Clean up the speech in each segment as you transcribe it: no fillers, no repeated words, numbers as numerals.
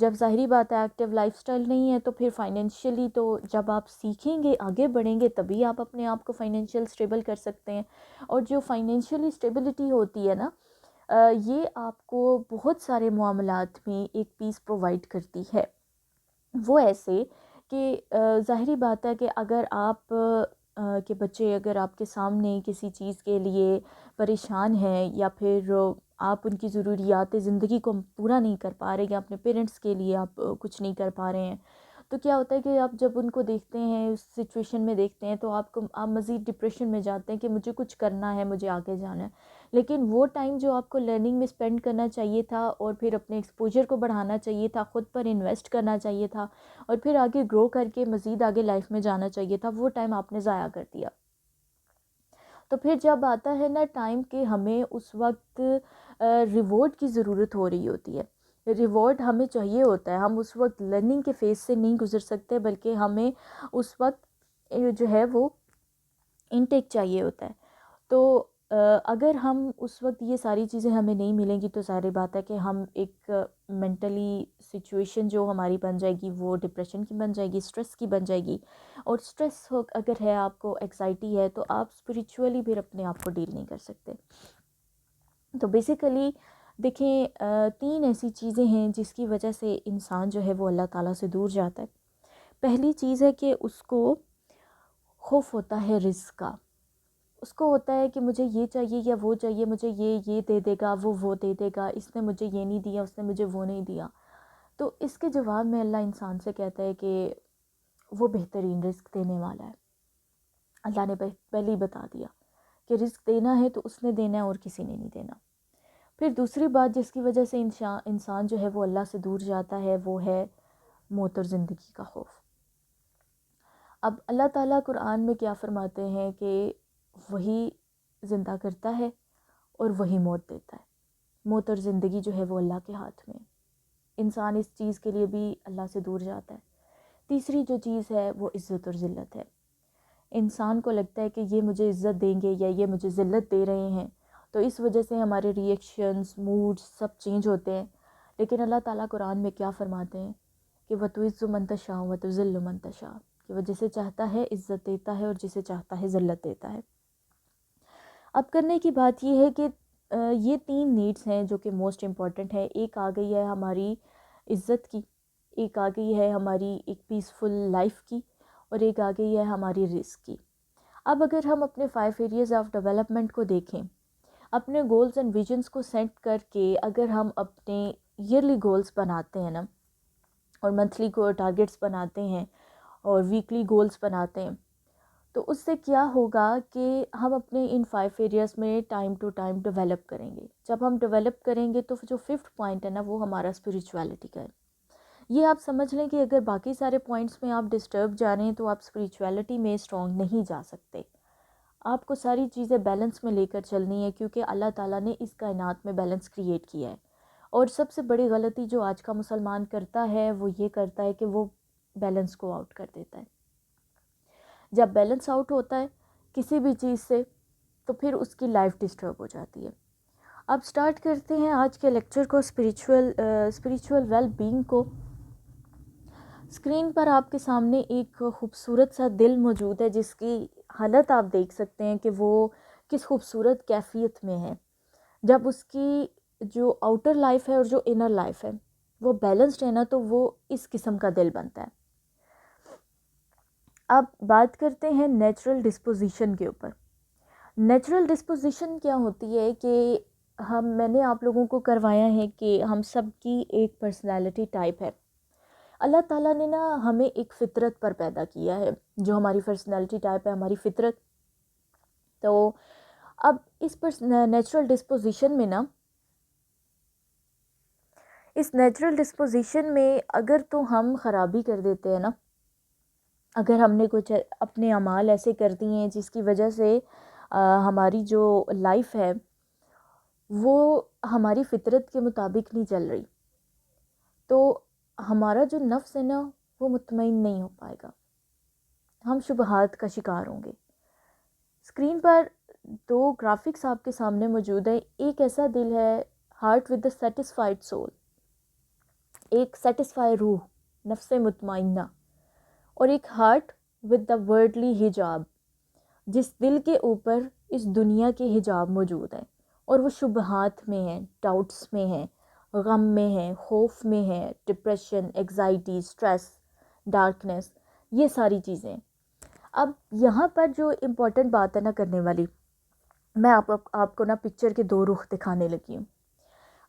جب ظاہری بات ہے ایکٹیو لائف سٹائل نہیں ہے تو پھر فائنینشیلی تو جب آپ سیکھیں گے آگے بڑھیں گے تبھی آپ اپنے آپ کو فائنینشیل اسٹیبل کر سکتے ہیں. اور جو فائنینشیلی اسٹیبلٹی ہوتی ہے نا یہ آپ کو بہت سارے معاملات میں ایک پیس پرووائڈ کرتی ہے. وہ ایسے کہ ظاہری بات ہے کہ اگر آپ کے بچے اگر آپ کے سامنے کسی چیز کے لیے پریشان ہیں یا پھر آپ ان کی ضروریات زندگی کو پورا نہیں کر پا رہے یا اپنے پیرنٹس کے لیے آپ کچھ نہیں کر پا رہے ہیں تو کیا ہوتا ہے کہ آپ جب ان کو دیکھتے ہیں اس سچویشن میں دیکھتے ہیں تو آپ مزید ڈپریشن میں جاتے ہیں کہ مجھے کچھ کرنا ہے, مجھے آگے جانا ہے. لیکن وہ ٹائم جو آپ کو لرننگ میں اسپینڈ کرنا چاہیے تھا اور پھر اپنے ایکسپوجر کو بڑھانا چاہیے تھا, خود پر انویسٹ کرنا چاہیے تھا اور پھر آگے گرو کر کے مزید آگے لائف میں جانا چاہیے تھا, وہ ٹائم آپ نے ضائع کر دیا. تو پھر جب آتا ہے نا ٹائم کہ ہمیں اس وقت ریوارڈ کی ضرورت ہو رہی ہوتی ہے, ریوارڈ ہمیں چاہیے ہوتا ہے, ہم اس وقت لرننگ کے فیز سے نہیں گزر سکتے بلکہ ہمیں اس وقت جو ہے وہ انٹیک چاہیے ہوتا ہے. تو اگر ہم اس وقت یہ ساری چیزیں ہمیں نہیں ملیں گی تو ظاہر بات ہے کہ ہم ایک مینٹلی سچویشن جو ہماری بن جائے گی وہ ڈپریشن کی بن جائے گی, اسٹریس کی بن جائے گی. اور اسٹریس اگر ہے آپ کو, ایکزائٹی ہے, تو آپ اسپریچولی پھر اپنے آپ کو ڈیل نہیں کر سکتے. تو بیسیکلی دیکھیں 3 ایسی چیزیں ہیں جس کی وجہ سے انسان جو ہے وہ اللہ تعالیٰ سے دور جاتا ہے. پہلی چیز ہے کہ اس کو خوف ہوتا ہے رزق کا. اس کو ہوتا ہے کہ مجھے یہ چاہیے یا وہ چاہیے, مجھے یہ دے دے گا, وہ دے دے گا, اس نے مجھے یہ نہیں دیا, اس نے مجھے وہ نہیں دیا. تو اس کے جواب میں اللہ انسان سے کہتا ہے کہ وہ بہترین رزق دینے والا ہے. اللہ نے پہلے ہی بتا دیا کہ رزق دینا ہے تو اس نے دینا ہے اور کسی نے نہیں دینا. پھر دوسری بات جس کی وجہ سے انسان جو ہے وہ اللہ سے دور جاتا ہے وہ ہے موت اور زندگی کا خوف. اب اللہ تعالیٰ قرآن میں کیا فرماتے ہیں کہ وہی زندہ کرتا ہے اور وہی موت دیتا ہے. موت اور زندگی جو ہے وہ اللہ کے ہاتھ میں. انسان اس چیز کے لیے بھی اللہ سے دور جاتا ہے. تیسری جو چیز ہے وہ عزت اور ذلت ہے. انسان کو لگتا ہے کہ یہ مجھے عزت دیں گے یا یہ مجھے ذلت دے رہے ہیں, تو اس وجہ سے ہمارے ریئیکشنز, موڈز سب چینج ہوتے ہیں. لیکن اللہ تعالیٰ قرآن میں کیا فرماتے ہیں کہ وَتُعِزُّ مَن تَشَاءُ وَتُذِلُّ مَن تَشَاءُ, کہ وہ جسے چاہتا ہے عزت دیتا ہے اور جسے چاہتا ہے ذلت دیتا ہے. اب کرنے کی بات یہ ہے کہ یہ 3 نیڈز ہیں جو کہ موسٹ امپورٹنٹ ہے. ایک آ گئی ہے ہماری عزت کی, ایک آ گئی ہے ہماری ایک پیسفل لائف کی, اور ایک آ گئی ہے ہماری رزق کی. اب اگر ہم اپنے 5 ایریاز آف ڈیولپمنٹ کو دیکھیں, اپنے گولز اینڈ ویژنز کو سیٹ کر کے اگر ہم اپنے ایئرلی گولز بناتے ہیں نا, اور منتھلی کو ٹارگیٹس بناتے ہیں اور ویکلی گولز بناتے ہیں, تو اس سے کیا ہوگا کہ ہم اپنے ان 5 ایریاز میں ٹائم ٹو ٹائم ڈیولپ کریں گے. جب ہم ڈیولپ کریں گے تو جو 5th پوائنٹ ہے نا وہ ہمارا اسپریچویلٹی کا ہے. یہ آپ سمجھ لیں کہ اگر باقی سارے پوائنٹس میں آپ ڈسٹرب جا رہے ہیں تو آپ اسپریچویلٹی میں اسٹرانگ نہیں جا سکتے. آپ کو ساری چیزیں بیلنس میں لے کر چلنی ہے, کیونکہ اللہ تعالیٰ نے اس کائنات میں بیلنس کریٹ کیا ہے. اور سب سے بڑی غلطی جو آج کا مسلمان کرتا ہے وہ یہ کرتا ہے کہ وہ بیلنس کو آؤٹ کر دیتا ہے. جب بیلنس آؤٹ ہوتا ہے کسی بھی چیز سے تو پھر اس کی لائف ڈسٹرب ہو جاتی ہے. اب سٹارٹ کرتے ہیں آج کے لیکچر کو, اسپریچول ویل بینگ کو. اسکرین پر آپ کے سامنے ایک خوبصورت سا دل موجود ہے جس کی حالت آپ دیکھ سکتے ہیں کہ وہ کس خوبصورت کیفیت میں ہے. جب اس کی جو آؤٹر لائف ہے اور جو انر لائف ہے وہ بیلنسڈ ہے نا, تو وہ اس قسم کا دل بنتا ہے. اب بات کرتے ہیں نیچرل ڈسپوزیشن کے اوپر. نیچرل ڈسپوزیشن کیا ہوتی ہے کہ میں نے آپ لوگوں کو کروایا ہے کہ ہم سب کی ایک پرسنالٹی ٹائپ ہے. اللہ تعالیٰ نے نا ہمیں ایک فطرت پر پیدا کیا ہے جو ہماری پرسنالٹی ٹائپ ہے, ہماری فطرت. تو اب اس پر نیچرل ڈسپوزیشن میں نا, اس نیچرل ڈسپوزیشن میں اگر تو ہم خرابی کر دیتے ہیں نا, اگر ہم نے کچھ اپنے اعمال ایسے کر دیے ہیں جس کی وجہ سے ہماری جو لائف ہے وہ ہماری فطرت کے مطابق نہیں چل رہی, تو ہمارا جو نفس ہے نا وہ مطمئن نہیں ہو پائے گا, ہم شبہات کا شکار ہوں گے. اسکرین پر 2 گرافکس آپ کے سامنے موجود ہے. ایک ایسا دل ہے, heart with a satisfied civil, ایک سیٹسفائی روح، نفس مطمئنہ، اور ایک ہارٹ ود دا ورڈلی حجاب، جس دل کے اوپر اس دنیا کے حجاب موجود ہیں اور وہ شبہات میں ہیں، ڈاؤٹس میں ہیں، غم میں ہے، خوف میں ہے، ڈپریشن، ایگزائٹی، سٹریس، ڈارکنیس، یہ ساری چیزیں۔ اب یہاں پر جو امپورٹنٹ بات ہے نا کرنے والی، میں آپ کو نا پکچر کے دو رخ دکھانے لگی ہوں۔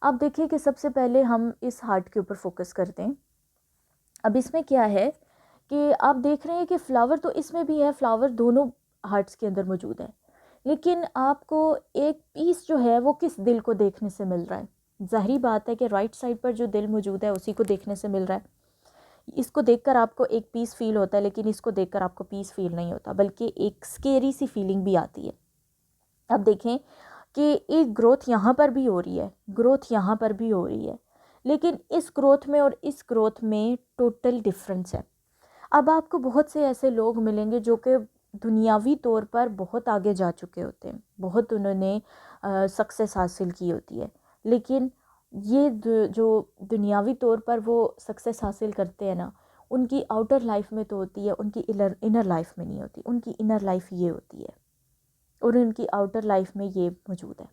اب دیکھیں کہ سب سے پہلے ہم اس ہارٹ کے اوپر فوکس کرتے ہیں۔ اب اس میں کیا ہے کہ آپ دیکھ رہے ہیں کہ فلاور تو اس میں بھی ہے، فلاور دونوں ہارٹس کے اندر موجود ہے، لیکن آپ کو ایک پیس جو ہے وہ کس دل کو دیکھنے سے مل رہا ہے؟ ظاہری بات ہے کہ رائٹ سائڈ پر جو دل موجود ہے اسی کو دیکھنے سے مل رہا ہے۔ اس کو دیکھ کر آپ کو ایک پیس فیل ہوتا ہے، لیکن اس کو دیکھ کر آپ کو پیس فیل نہیں ہوتا، بلکہ ایک سکیری سی فیلنگ بھی آتی ہے۔ اب دیکھیں کہ ایک گروتھ یہاں پر بھی ہو رہی ہے، گروتھ یہاں پر بھی ہو رہی ہے، لیکن اس گروتھ میں اور اس گروتھ میں ٹوٹل ڈفرنس ہے۔ اب آپ کو بہت سے ایسے لوگ ملیں گے جو کہ دنیاوی طور پر بہت آگے جا چکے ہوتے ہیں، بہت انہوں نے سکسیس حاصل کی ہوتی ہے، لیکن یہ جو دنیاوی طور پر وہ سکسیس حاصل کرتے ہیں نا، ان کی آؤٹر لائف میں تو ہوتی ہے، ان کی انر لائف میں نہیں ہوتی۔ ان کی انر لائف یہ ہوتی ہے اور ان کی آؤٹر لائف میں یہ موجود ہے۔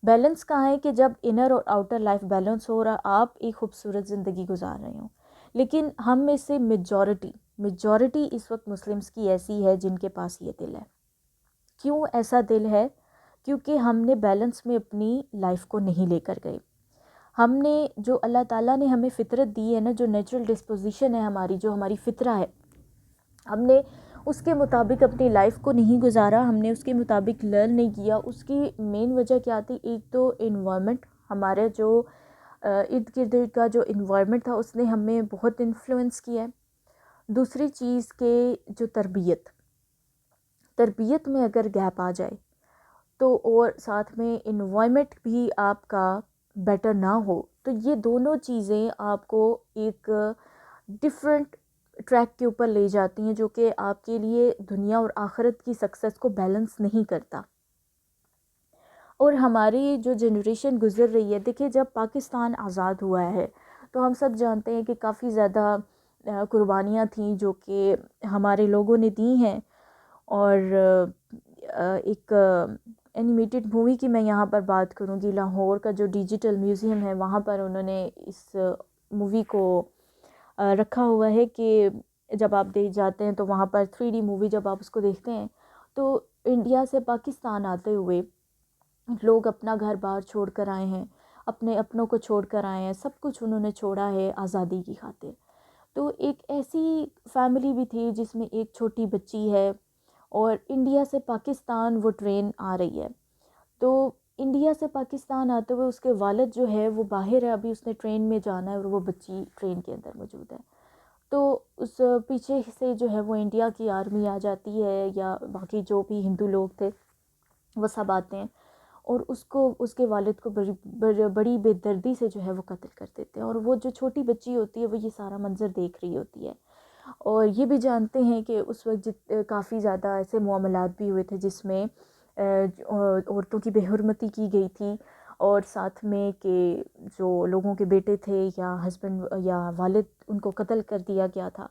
بیلنس کہاں ہے کہ جب انر اور آؤٹر لائف بیلنس ہو رہا، آپ ایک خوبصورت زندگی گزار رہے ہوں، لیکن ہم میں سے میجورٹی اس وقت مسلمس کی ایسی ہے جن کے پاس یہ دل ہے۔ کیوں ایسا دل ہے؟ کیونکہ ہم نے بیلنس میں اپنی لائف کو نہیں لے کر گئے۔ ہم نے جو اللہ تعالیٰ نے ہمیں فطرت دی ہے نا، جو نیچرل ڈسپوزیشن ہے ہماری، جو ہماری فطرہ ہے، ہم نے اس کے مطابق اپنی لائف کو نہیں گزارا، ہم نے اس کے مطابق لرن نہیں کیا۔ اس کی مین وجہ کیا تھی؟ ایک تو انوائرمنٹ، ہمارے جو ارد گرد کا جو انوائرمنٹ تھا اس نے ہمیں بہت انفلوئنس کیا ہے۔ دوسری چیز کہ جو تربیت میں اگر گیپ آ جائے تو، اور ساتھ میں انوائرمنٹ بھی آپ کا بیٹر نہ ہو، تو یہ دونوں چیزیں آپ کو ایک ڈفرینٹ ٹریک کے اوپر لے جاتی ہیں، جو کہ آپ کے لیے دنیا اور آخرت کی سکسیس کو بیلنس نہیں کرتا۔ اور ہماری جو جنریشن گزر رہی ہے، دیکھیں جب پاکستان آزاد ہوا ہے تو ہم سب جانتے ہیں کہ کافی زیادہ قربانیاں تھیں جو کہ ہمارے لوگوں نے دی ہیں، اور ایک اینیمیٹڈ مووی کی میں یہاں پر بات کروں گی، لاہور کا جو ڈیجیٹل میوزیم ہے وہاں پر انہوں نے اس مووی کو رکھا ہوا ہے کہ جب آپ دیکھ جاتے ہیں تو وہاں پر 3D مووی جب آپ اس کو دیکھتے ہیں تو انڈیا سے پاکستان آتے ہوئے لوگ اپنا گھر بار چھوڑ کر آئے ہیں، اپنے اپنوں کو چھوڑ کر آئے ہیں، سب کچھ انہوں نے چھوڑا ہے آزادی کی خاطر۔ تو ایک ایسی فیملی بھی تھی جس میں ایک چھوٹی بچی ہے، اور انڈیا سے پاکستان وہ ٹرین آ رہی ہے، تو انڈیا سے پاکستان آتے ہوئے اس کے والد جو ہے وہ باہر ہے، ابھی اس نے ٹرین میں جانا ہے، اور وہ بچی ٹرین کے اندر موجود ہے۔ تو اس پیچھے سے جو ہے وہ انڈیا کی آرمی آ جاتی ہے، یا باقی جو بھی ہندو لوگ تھے وہ سب آتے ہیں، اور اس کے والد کو بڑی بے دردی سے جو ہے وہ قتل کر دیتے ہیں، اور وہ جو چھوٹی بچی ہوتی ہے وہ یہ سارا منظر دیکھ رہی ہوتی ہے۔ اور یہ بھی جانتے ہیں کہ اس وقت کافی زیادہ ایسے معاملات بھی ہوئے تھے جس میں عورتوں کی بے حرمتی کی گئی تھی، اور ساتھ میں کہ جو لوگوں کے بیٹے تھے یا ہسبینڈ یا والد، ان کو قتل کر دیا گیا تھا۔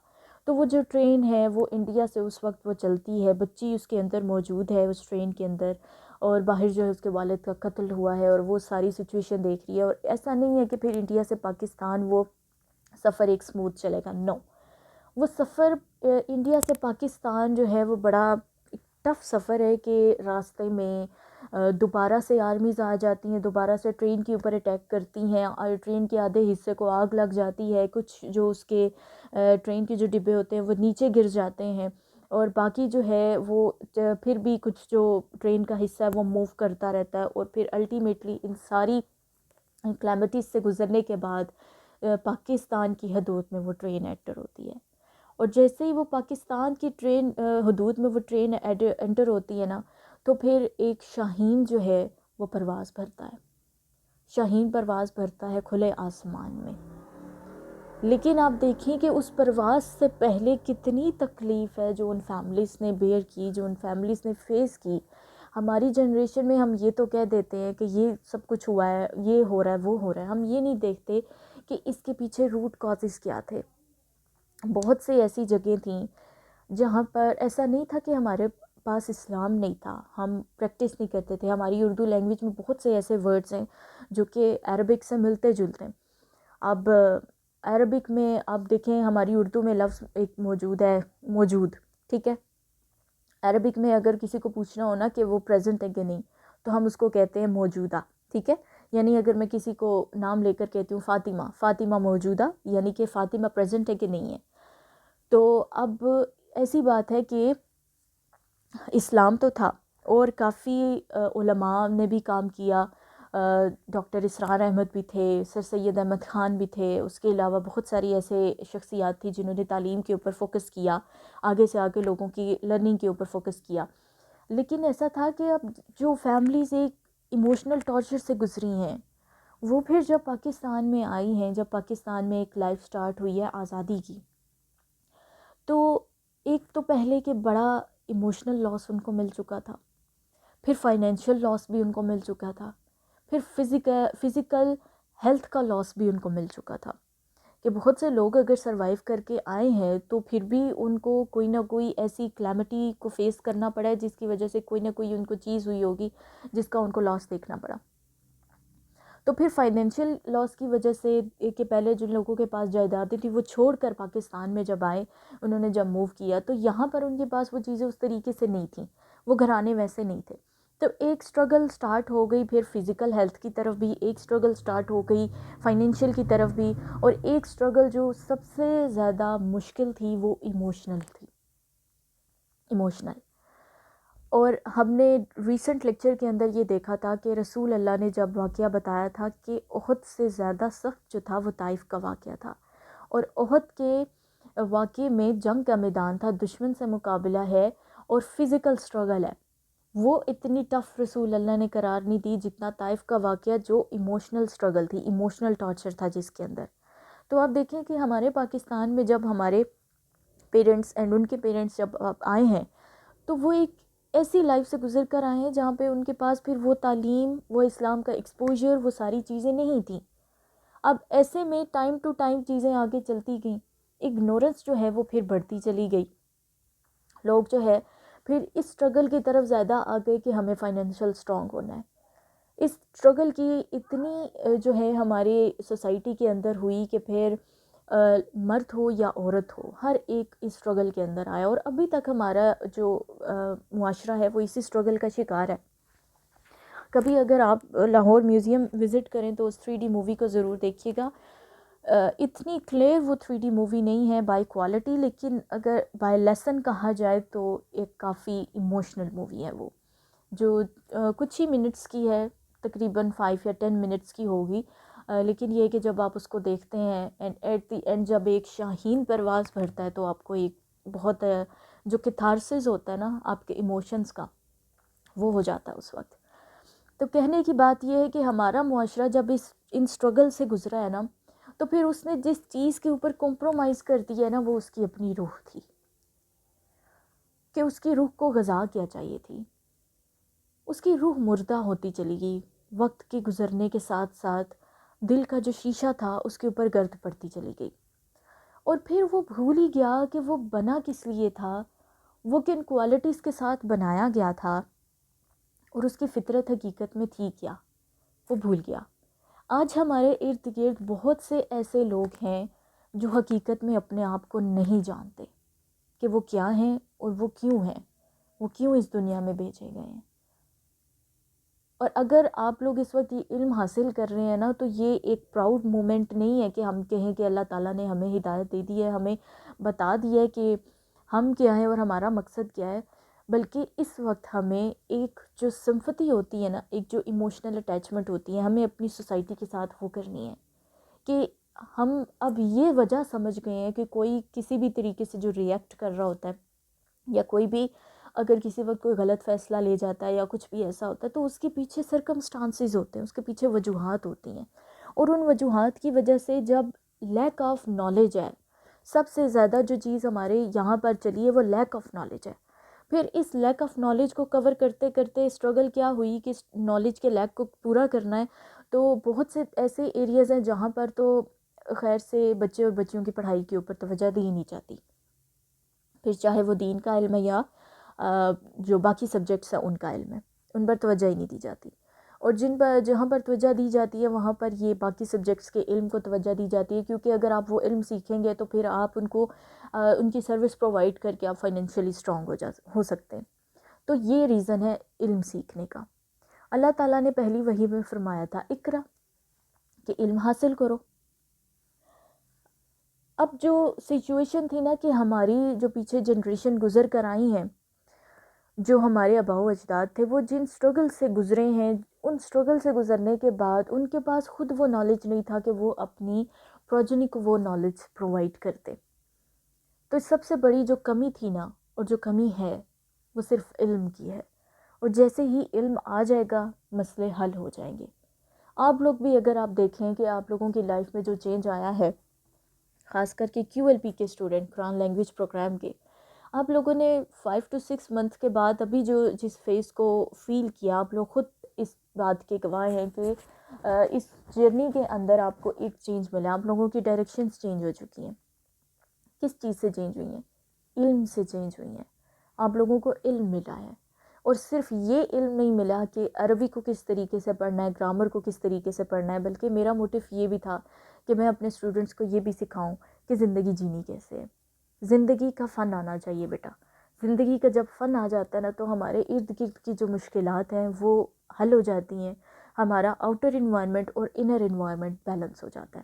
تو وہ جو ٹرین ہے وہ انڈیا سے اس وقت وہ چلتی ہے، بچی اس کے اندر موجود ہے اس ٹرین کے اندر، اور باہر جو ہے اس کے والد کا قتل ہوا ہے، اور وہ ساری سچویشن دیکھ رہی ہے۔ اور ایسا نہیں ہے کہ پھر انڈیا سے پاکستان وہ سفر ایک سموتھ چلے گا، نو، وہ سفر انڈیا سے پاکستان جو ہے وہ بڑا ٹف سفر ہے کہ راستے میں دوبارہ سے آرمیز آ جاتی ہیں، دوبارہ سے ٹرین کے اوپر اٹیک کرتی ہیں، اور ٹرین کے آدھے حصے کو آگ لگ جاتی ہے، کچھ جو اس کے ٹرین کے جو ڈبے ہوتے ہیں وہ نیچے گر جاتے ہیں، اور باقی جو ہے وہ پھر بھی کچھ جو ٹرین کا حصہ ہے وہ موو کرتا رہتا ہے، اور پھر الٹیمیٹلی ان ساری کلیمٹیز سے گزرنے کے بعد پاکستان کی حدود میں وہ ٹرین انٹر ہوتی ہے۔ اور جیسے ہی وہ پاکستان کی ٹرین حدود میں وہ ٹرین انٹر ہوتی ہے نا، تو پھر ایک شاہین جو ہے وہ پرواز بھرتا ہے، شاہین پرواز بھرتا ہے کھلے آسمان میں۔ لیکن آپ دیکھیں کہ اس پرواز سے پہلے کتنی تکلیف ہے جو ان فیملیز نے بیئر کی، جو ان فیملیز نے فیس کی۔ ہماری جنریشن میں ہم یہ تو کہہ دیتے ہیں کہ یہ سب کچھ ہوا ہے، یہ ہو رہا ہے، وہ ہو رہا ہے، ہم یہ نہیں دیکھتے کہ اس کے پیچھے روٹ کازز کیا تھے۔ بہت سی ایسی جگہیں تھیں جہاں پر ایسا نہیں تھا کہ ہمارے پاس اسلام نہیں تھا، ہم پریکٹس نہیں کرتے تھے۔ ہماری اردو لینگویج میں بہت سے ایسے ورڈز ہیں جو کہ عربک سے ملتے جلتے ہیں۔ اب عربک میں آپ دیکھیں، ہماری اردو میں لفظ ایک موجود ہے موجود، ٹھیک ہے؟ عربک میں اگر کسی کو پوچھنا ہو نا کہ وہ پریزنٹ ہے کہ نہیں، تو ہم اس کو کہتے ہیں موجودہ، ٹھیک ہے؟ یعنی اگر میں کسی کو نام لے کر کہتی ہوں فاطمہ، فاطمہ موجودہ، یعنی کہ فاطمہ پریزنٹ ہے کہ نہیں ہے۔ تو اب ایسی بات ہے کہ اسلام تو تھا اور کافی علماء نے بھی کام کیا، ڈاکٹر اسرار احمد بھی تھے، سر سید احمد خان بھی تھے، اس کے علاوہ بہت ساری ایسے شخصیات تھیں جنہوں نے تعلیم کے اوپر فوکس کیا، آگے سے آگے لوگوں کی لرننگ کے اوپر فوکس کیا۔ لیکن ایسا تھا کہ اب جو فیملیز ایک ایموشنل ٹارچر سے گزری ہیں، وہ پھر جب پاکستان میں آئی ہیں، جب پاکستان میں ایک لائف سٹارٹ ہوئی ہے آزادی کی، تو ایک تو پہلے کہ بڑا ایموشنل لاس ان کو مل چکا تھا، پھر فائنینشیل لاس بھی ان کو مل چکا تھا، پھر فزیکل ہیلتھ کا لاس بھی ان کو مل چکا تھا، کہ بہت سے لوگ اگر سروائیو کر کے آئے ہیں تو پھر بھی ان کو کوئی نہ کوئی ایسی کلیمٹی کو فیس کرنا پڑا ہے جس کی وجہ سے کوئی نہ کوئی ان کو چیز ہوئی ہوگی جس کا ان کو لاس دیکھنا پڑا۔ تو پھر فائنینشیل لاس کی وجہ سے کہ پہلے جن لوگوں کے پاس جائیدادیں تھیں وہ چھوڑ کر پاکستان میں جب آئے، انہوں نے جب موو کیا تو یہاں پر ان کے پاس وہ چیزیں اس طریقے سے نہیں تھیں، وہ گھرانے ویسے نہیں تھے۔ تو ایک سٹرگل سٹارٹ ہو گئی، پھر فزیکل ہیلتھ کی طرف بھی ایک سٹرگل سٹارٹ ہو گئی، فائنینشیل کی طرف بھی، اور ایک سٹرگل جو سب سے زیادہ مشکل تھی وہ ایموشنل تھی، ایموشنل۔ اور ہم نے ریسنٹ لیکچر کے اندر یہ دیکھا تھا کہ رسول اللہ نے جب واقعہ بتایا تھا کہ احد سے زیادہ سخت جو تھا وہ طائف کا واقعہ تھا، اور احد کے واقعے میں جنگ کا میدان تھا، دشمن سے مقابلہ ہے اور فزیکل سٹرگل ہے، وہ اتنی ٹف رسول اللہ نے قرار نہیں دی جتنا طائف کا واقعہ جو ایموشنل سٹرگل تھی، ایموشنل ٹارچر تھا جس کے اندر۔ تو آپ دیکھیں کہ ہمارے پاکستان میں جب ہمارے پیرنٹس اینڈ ان کے پیرنٹس جب آئے ہیں تو وہ ایک ایسی لائف سے گزر کر آئے ہیں جہاں پہ ان کے پاس پھر وہ تعلیم، وہ اسلام کا ایکسپوجر، وہ ساری چیزیں نہیں تھیں۔ اب ایسے میں ٹائم ٹو ٹائم چیزیں آگے چلتی گئیں، اگنورنس جو ہے وہ پھر بڑھتی چلی گئی، لوگ جو ہے پھر اس سٹرگل کی طرف زیادہ آ گئے کہ ہمیں فائنینشیل سٹرونگ ہونا ہے۔ اس سٹرگل کی اتنی جو ہے ہمارے سوسائٹی کے اندر ہوئی کہ پھر مرد ہو یا عورت ہو، ہر ایک اس سٹرگل کے اندر آیا، اور ابھی تک ہمارا جو معاشرہ ہے وہ اسی سٹرگل کا شکار ہے۔ کبھی اگر آپ لاہور میوزیم وزٹ کریں تو اس 3D مووی کو ضرور دیکھیے گا۔ اتنی کلیئر وہ 3D مووی نہیں ہے بائی کوالٹی، لیکن اگر بائی لیسن کہا جائے تو ایک کافی ایموشنل مووی ہے وہ، جو کچھ ہی منٹس کی ہے، تقریباً 5 یا 10 منٹس کی ہوگی، لیکن یہ کہ جب آپ اس کو دیکھتے ہیں اینڈ ایٹ دی اینڈ جب ایک شاہین پرواز بھرتا ہے تو آپ کو ایک بہت جو کتھارسس ہوتا ہے نا آپ کے ایموشنز کا، وہ ہو جاتا ہے اس وقت۔ تو کہنے کی بات یہ ہے کہ ہمارا معاشرہ جب ان سٹرگل سے گزرا ہے نا، تو پھر اس نے جس چیز کے اوپر کمپرومائز کر دی ہے نا وہ اس کی اپنی روح تھی، کہ اس کی روح کو غذا کیا چاہیے تھی۔ اس کی روح مردہ ہوتی چلی گئی، وقت کے گزرنے کے ساتھ ساتھ دل کا جو شیشہ تھا اس کے اوپر گرد پڑتی چلی گئی، اور پھر وہ بھول ہی گیا کہ وہ بنا کس لیے تھا، وہ کن کوالٹیز کے ساتھ بنایا گیا تھا، اور اس کی فطرت حقیقت میں تھی کیا، وہ بھول گیا۔ آج ہمارے ارد گرد بہت سے ایسے لوگ ہیں جو حقیقت میں اپنے آپ کو نہیں جانتے کہ وہ کیا ہیں اور وہ کیوں ہیں، وہ کیوں اس دنیا میں بھیجے گئے ہیں۔ اور اگر آپ لوگ اس وقت یہ علم حاصل کر رہے ہیں نا تو یہ ایک پراؤڈ مومنٹ نہیں ہے کہ ہم کہیں کہ اللہ تعالیٰ نے ہمیں ہدایت دے دی ہے، ہمیں بتا دیا ہے کہ ہم کیا ہیں اور ہمارا مقصد کیا ہے، بلکہ اس وقت ہمیں ایک جو سمپتھی ہوتی ہے نا، ایک جو ایموشنل اٹیچمنٹ ہوتی ہے، ہمیں اپنی سوسائٹی کے ساتھ وہ کرنی ہے کہ ہم اب یہ وجہ سمجھ گئے ہیں کہ کوئی کسی بھی طریقے سے جو ریئیکٹ کر رہا ہوتا ہے، یا کوئی بھی اگر کسی وقت کوئی غلط فیصلہ لے جاتا ہے یا کچھ بھی ایسا ہوتا ہے تو اس کے پیچھے سرکمسٹانسز ہوتے ہیں، اس کے پیچھے وجوہات ہوتی ہیں، اور ان وجوہات کی وجہ سے جب لیک آف نالج ہے، سب سے زیادہ جو چیز ہمارے یہاں پر چلی ہے وہ لیک آف نالج ہے۔ پھر اس لیک آف نالج کو کور کرتے کرتے اسٹرگل کیا ہوئی کہ نالج کے لیک کو پورا کرنا ہے، تو بہت سے ایسے ایریاز ہیں جہاں پر تو خیر سے بچے اور بچیوں کی پڑھائی کے اوپر توجہ دی نہیں جاتی، پھر چاہے وہ دین کا علم ہے یا جو باقی سبجیکٹس ہیں ان کا علم ہے، ان پر توجہ ہی نہیں دی جاتی، اور جہاں پر توجہ دی جاتی ہے وہاں پر یہ باقی سبجیکٹس کے علم کو توجہ دی جاتی ہے، کیونکہ اگر آپ وہ علم سیکھیں گے تو پھر آپ ان کو ان کی سروس پرووائڈ کر کے آپ فائنینشلی اسٹرانگ ہو سکتے ہیں۔ تو یہ ریزن ہے علم سیکھنے کا۔ اللہ تعالیٰ نے پہلی وحی میں فرمایا تھا اقرا، کہ علم حاصل کرو۔ اب جو سچویشن تھی نا کہ ہماری جو پیچھے جنریشن گزر کر آئی ہیں، جو ہمارے آباء و اجداد تھے، وہ جن سٹرگل سے گزرے ہیں، ان سٹرگل سے گزرنے کے بعد ان کے پاس خود وہ نالج نہیں تھا کہ وہ اپنی پروجنی کو وہ نالج پرووائڈ کرتے۔ تو سب سے بڑی جو کمی تھی نا، اور جو کمی ہے، وہ صرف علم کی ہے، اور جیسے ہی علم آ جائے گا مسئلے حل ہو جائیں گے۔ آپ لوگ بھی اگر آپ دیکھیں کہ آپ لوگوں کی لائف میں جو چینج آیا ہے، خاص کر کے کیو ایل پی کے اسٹوڈنٹ، قرآن لینگویج پروگرام کے، آپ لوگوں نے 5 to 6 منتھ کے بعد ابھی جو جس فیز کو فیل کیا، آپ لوگ خود اس بات کے گواہ ہیں کہ اس جرنی کے اندر آپ کو ایک چینج ملا، آپ لوگوں کی ڈائریکشنز چینج ہو چکی ہیں۔ کس چیز سے چینج ہوئی ہیں؟ علم سے چینج ہوئی ہیں۔ آپ لوگوں کو علم ملا ہے، اور صرف یہ علم نہیں ملا کہ عربی کو کس طریقے سے پڑھنا ہے، گرامر کو کس طریقے سے پڑھنا ہے، بلکہ میرا موٹیو یہ بھی تھا کہ میں اپنے اسٹوڈنٹس کو یہ بھی سکھاؤں کہ زندگی جینی کیسے ہے۔ زندگی کا فن آنا چاہیے بیٹا۔ زندگی کا جب فن آ جاتا ہے نا تو ہمارے ارد گرد کی جو مشکلات ہیں وہ حل ہو جاتی ہیں، ہمارا آؤٹر انوائرمنٹ اور انر انوائرمنٹ بیلنس ہو جاتا ہے۔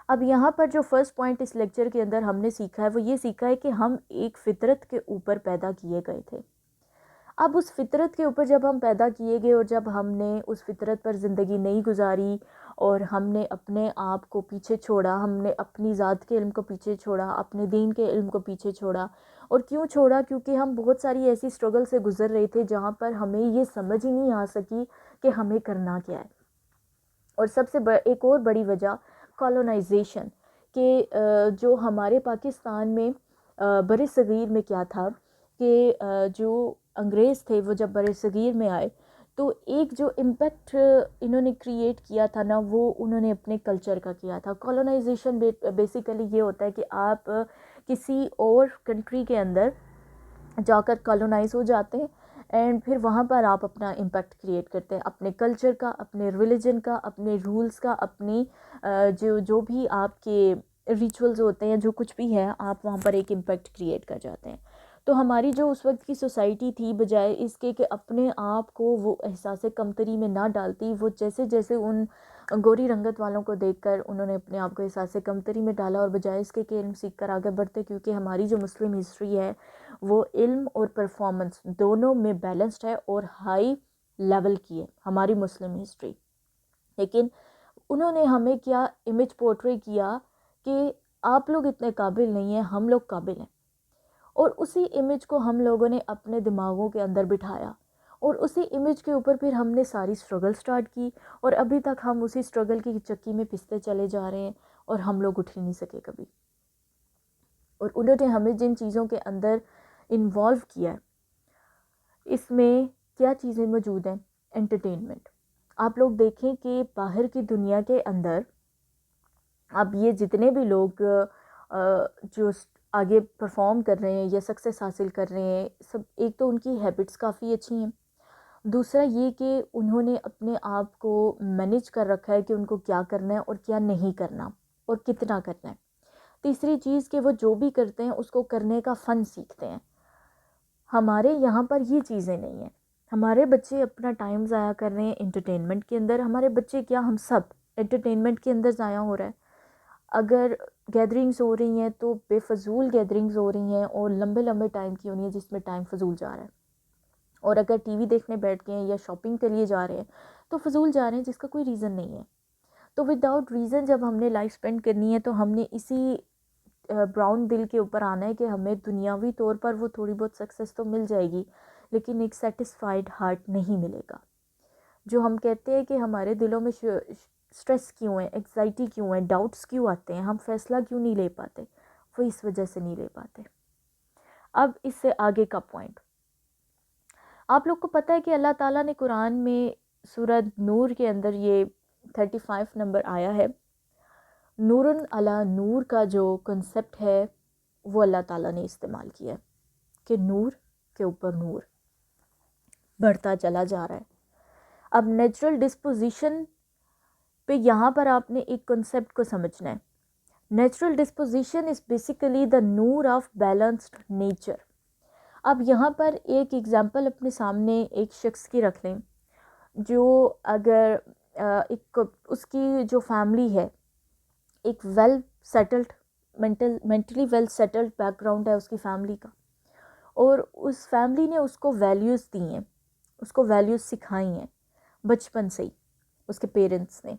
اب یہاں پر جو فرسٹ پوائنٹ اس لیکچر کے اندر ہم نے سیکھا ہے وہ یہ سیکھا ہے کہ ہم ایک فطرت کے اوپر پیدا کیے گئے تھے۔ اب اس فطرت کے اوپر جب ہم پیدا کیے گئے اور جب ہم نے اس فطرت پر زندگی نہیں گزاری اور ہم نے اپنے آپ کو پیچھے چھوڑا، ہم نے اپنی ذات کے علم کو پیچھے چھوڑا، اپنے دین کے علم کو پیچھے چھوڑا، اور کیوں چھوڑا؟ کیونکہ ہم بہت ساری ایسی سٹرگل سے گزر رہے تھے جہاں پر ہمیں یہ سمجھ ہی نہیں آ سکی کہ ہمیں کرنا کیا ہے۔ اور سب سے ایک اور بڑی وجہ کالونائزیشن، کہ جو ہمارے پاکستان میں بر صغیر میں کیا تھا کہ جو انگریز تھے وہ جب بر صغیر میں آئے تو ایک جو امپیکٹ انہوں نے کریٹ کیا تھا نا، وہ انہوں نے اپنے کلچر کا کیا تھا۔ کالونائزیشن بیسیکلی یہ ہوتا ہے کہ آپ کسی اور کنٹری کے اندر جا کر کالونائز ہو جاتے ہیں، اینڈ پھر وہاں پر آپ اپنا امپیکٹ کریٹ کرتے ہیں، اپنے کلچر کا، اپنے ریلیجن کا، اپنے رولز کا، اپنی جو بھی آپ کے ریچولز ہوتے ہیں، جو کچھ بھی ہے، آپ وہاں پر ایک امپیکٹ کریٹ کر جاتے ہیں۔ تو ہماری جو اس وقت کی سوسائٹی تھی، بجائے اس کے کہ اپنے آپ کو وہ احساس کمتری میں نہ ڈالتی، وہ جیسے جیسے ان گوری رنگت والوں کو دیکھ کر انہوں نے اپنے آپ کو احساس کمتری میں ڈالا، اور بجائے اس کے کہ علم سیکھ کر آگے بڑھتے، کیونکہ ہماری جو مسلم ہسٹری ہے وہ علم اور پرفارمنس دونوں میں بیلنسڈ ہے اور ہائی لیول کی ہے ہماری مسلم ہسٹری۔ لیکن انہوں نے ہمیں کیا امیج پورٹری کیا کہ آپ لوگ اتنے قابل نہیں ہیں، ہم لوگ قابل ہیں، اور اسی امیج کو ہم لوگوں نے اپنے دماغوں کے اندر بٹھایا، اور اسی امیج کے اوپر پھر ہم نے ساری سٹرگل سٹارٹ کی، اور ابھی تک ہم اسی سٹرگل کی چکی میں پستے چلے جا رہے ہیں، اور ہم لوگ اٹھ ہی نہیں سکے کبھی۔ اور انہوں نے ہمیں جن چیزوں کے اندر انوالو کیا ہے، اس میں کیا چیزیں موجود ہیں؟ انٹرٹینمنٹ۔ آپ لوگ دیکھیں کہ باہر کی دنیا کے اندر اب یہ جتنے بھی لوگ جو آگے پرفارم کر رہے ہیں یا سکسیس حاصل کر رہے ہیں، سب ایک تو ان کی ہیبٹس کافی اچھی ہیں، دوسرا یہ کہ انہوں نے اپنے آپ کو مینیج کر رکھا ہے کہ ان کو کیا کرنا ہے اور کیا نہیں کرنا، اور کتنا کرنا ہے۔ تیسری چیز کہ وہ جو بھی کرتے ہیں اس کو کرنے کا فن سیکھتے ہیں۔ ہمارے یہاں پر یہ چیزیں نہیں ہیں، ہمارے بچے اپنا ٹائم ضائع کر رہے ہیں انٹرٹینمنٹ کے اندر۔ ہمارے بچے کیا، ہم سب انٹرٹینمنٹ کے اندر ضائع ہو رہا ہے۔ اگر گیدرنگز ہو رہی ہیں تو بے فضول گیدرنگز ہو رہی ہیں، اور لمبے لمبے ٹائم کی ہونی ہے جس میں ٹائم فضول جا رہا ہے۔ اور اگر ٹی وی دیکھنے بیٹھ گئے ہیں یا شاپنگ کے لیے جا رہے ہیں تو فضول جا رہے ہیں جس کا کوئی ریزن نہیں ہے۔ تو وداؤٹ ریزن جب ہم نے لائف سپینڈ کرنی ہے تو ہم نے اسی براؤن دل کے اوپر آنا ہے کہ ہمیں دنیاوی طور پر وہ تھوڑی بہت سکسیس تو مل جائے گی، لیکن ایک سیٹسفائیڈ ہارٹ نہیں ملے گا۔ جو ہم کہتے ہیں کہ ہمارے دلوں میں سٹریس کیوں ہے، ایگزائٹی کیوں ہے، ڈاؤٹس کیوں آتے ہیں، ہم فیصلہ کیوں نہیں لے پاتے، وہ اس وجہ سے نہیں لے پاتے۔ اب اس سے آگے کا پوائنٹ، آپ لوگ کو پتہ ہے کہ اللہ تعالیٰ نے قرآن میں سورۃ نور کے اندر یہ 35 نمبر آیا ہے، نورن علی نور کا جو کنسپٹ ہے وہ اللہ تعالیٰ نے استعمال کیا ہے کہ نور کے اوپر نور بڑھتا چلا جا رہا ہے۔ اب نیچرل ڈسپوزیشن پہ یہاں پر آپ نے ایک کنسپٹ کو سمجھنا ہے۔ Natural disposition is basically the Noor of balanced nature. اب یہاں پر ایک ایگزامپل اپنے سامنے ایک شخص کی رکھ لیں جو اگر ایک اس کی جو فیملی ہے ایک well settled mentally well settled background ہے اس کی فیملی کا، اور اس فیملی نے اس کو ویلیوز دی ہیں، اس کو ویلیوز سکھائی ہیں بچپن سے ہی اس کے پیرنٹس نے،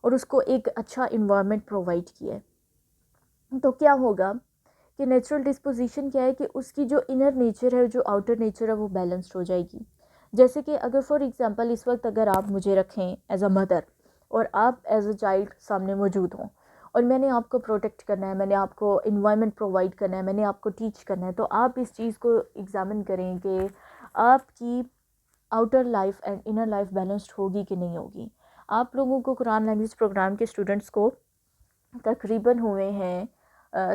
اور اس کو ایک اچھا انوائرمنٹ پرووائڈ کیا ہے، تو کیا ہوگا کہ نیچرل ڈسپوزیشن کیا ہے کہ اس کی جو انر نیچر ہے جو آؤٹر نیچر ہے وہ بیلنسڈ ہو جائے گی۔ جیسے کہ اگر فار ایگزامپل اس وقت اگر آپ مجھے رکھیں ایز اے مدر اور آپ ایز اے چائلڈ سامنے موجود ہوں، اور میں نے آپ کو پروٹیکٹ کرنا ہے، میں نے آپ کو انوائرمنٹ پرووائڈ کرنا ہے، میں نے آپ کو ٹیچ کرنا ہے، تو آپ اس چیز کو ایگزامن کریں کہ آپ کی outer life and inner life balanced ہوگی کہ نہیں ہوگی۔ آپ لوگوں کو قرآن لینگویج پروگرام کے اسٹوڈنٹس کو تقریباً ہوئے ہیں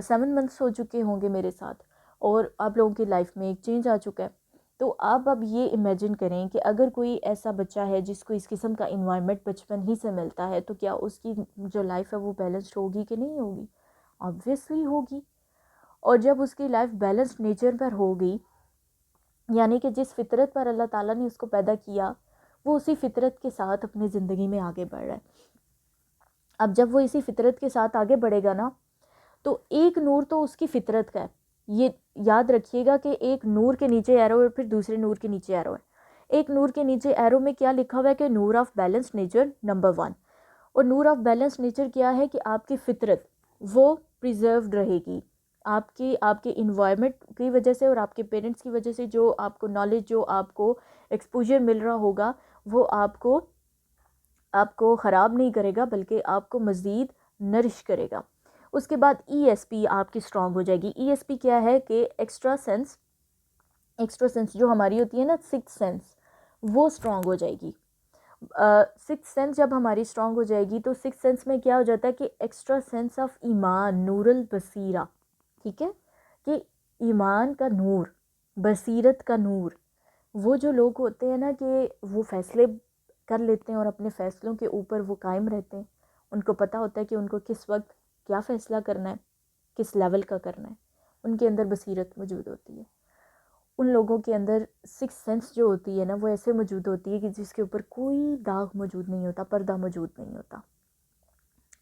7 منتھس ہو چکے ہوں گے میرے ساتھ، اور آپ لوگوں کی لائف میں ایک چینج آ چکا ہے۔ تو آپ اب یہ امیجن کریں کہ اگر کوئی ایسا بچہ ہے جس کو اس قسم کا انوائرمنٹ بچپن ہی سے ملتا ہے، تو کیا اس کی جو لائف ہے وہ بیلنسڈ ہوگی کہ نہیں ہوگی؟ آبویسلی ہوگی۔ اور جب اس کی لائف بیلنسڈ نیچر پر ہوگی، یعنی کہ جس فطرت پر اللہ تعالیٰ نے اس کو پیدا کیا وہ اسی فطرت کے ساتھ اپنی زندگی میں آگے بڑھ رہا ہے۔ اب جب وہ اسی فطرت کے ساتھ آگے بڑھے گا نا، تو ایک نور تو اس کی فطرت کا ہے، یہ یاد رکھیے گا کہ ایک نور کے نیچے ایرو ہے، پھر دوسرے نور کے نیچے ایرو ہے۔ ایک نور کے نیچے ایرو میں کیا لکھا ہوا ہے کہ نور آف بیلنس نیچر نمبر 1، اور نور آف بیلنس نیچر کیا ہے کہ آپ کی فطرت وہ پریزروڈ رہے گی، آپ کے انوائرمنٹ کی وجہ سے اور آپ کے پیرنٹس کی وجہ سے جو آپ کو نالج، جو آپ کو ایکسپوجر مل رہا ہوگا، وہ آپ کو خراب نہیں کرے گا بلکہ آپ کو مزید نرش کرے گا۔ اس کے بعد ای ایس پی آپ کی اسٹرانگ ہو جائے گی۔ ای ایس پی کیا ہے کہ ایکسٹرا سینس جو ہماری ہوتی ہے نا، سکس سینس، وہ اسٹرانگ ہو جائے گی۔ سکس سینس جب ہماری اسٹرانگ ہو جائے گی تو سکس سینس میں کیا ہو جاتا ہے کہ ایکسٹرا سینس آف ایمان، نور البصیرہ، ٹھیک ہے، کہ ایمان کا نور، بصیرت کا نور، وہ جو لوگ ہوتے ہیں نا کہ وہ فیصلے کر لیتے ہیں اور اپنے فیصلوں کے اوپر وہ قائم رہتے ہیں، ان کو پتہ ہوتا ہے کہ ان کو کس وقت کیا فیصلہ کرنا ہے، کس لیول کا کرنا ہے، ان کے اندر بصیرت موجود ہوتی ہے۔ ان لوگوں کے اندر سکس سینس جو ہوتی ہے نا وہ ایسے موجود ہوتی ہے کہ جس کے اوپر کوئی داغ موجود نہیں ہوتا، پردہ موجود نہیں ہوتا،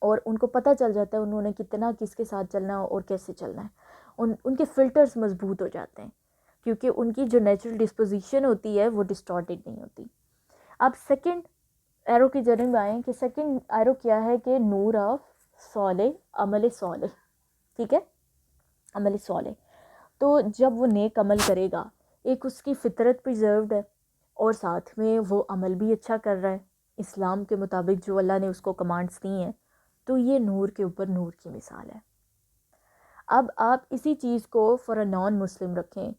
اور ان کو پتہ چل جاتا ہے انہوں نے کتنا کس کے ساتھ چلنا ہے اور کیسے چلنا ہے۔ ان کے فلٹرز مضبوط ہو جاتے ہیں کیونکہ ان کی جو نیچرل ڈسپوزیشن ہوتی ہے وہ ڈسٹارٹیڈ نہیں ہوتی۔ اب سیکنڈ ایرو کی جرنی میں آئیں کہ سیکنڈ ایرو کیا ہے کہ نور آف صالح، عمل صالح، ٹھیک ہے، عمل صالح۔ تو جب وہ نیک عمل کرے گا، ایک اس کی فطرت پریزروڈ ہے اور ساتھ میں وہ عمل بھی اچھا کر رہا ہے اسلام کے مطابق جو اللہ نے اس کو کمانڈس دی ہیں، تو یہ نور کے اوپر نور کی مثال ہے۔ اب آپ اسی چیز کو فار اے نان مسلم رکھیں،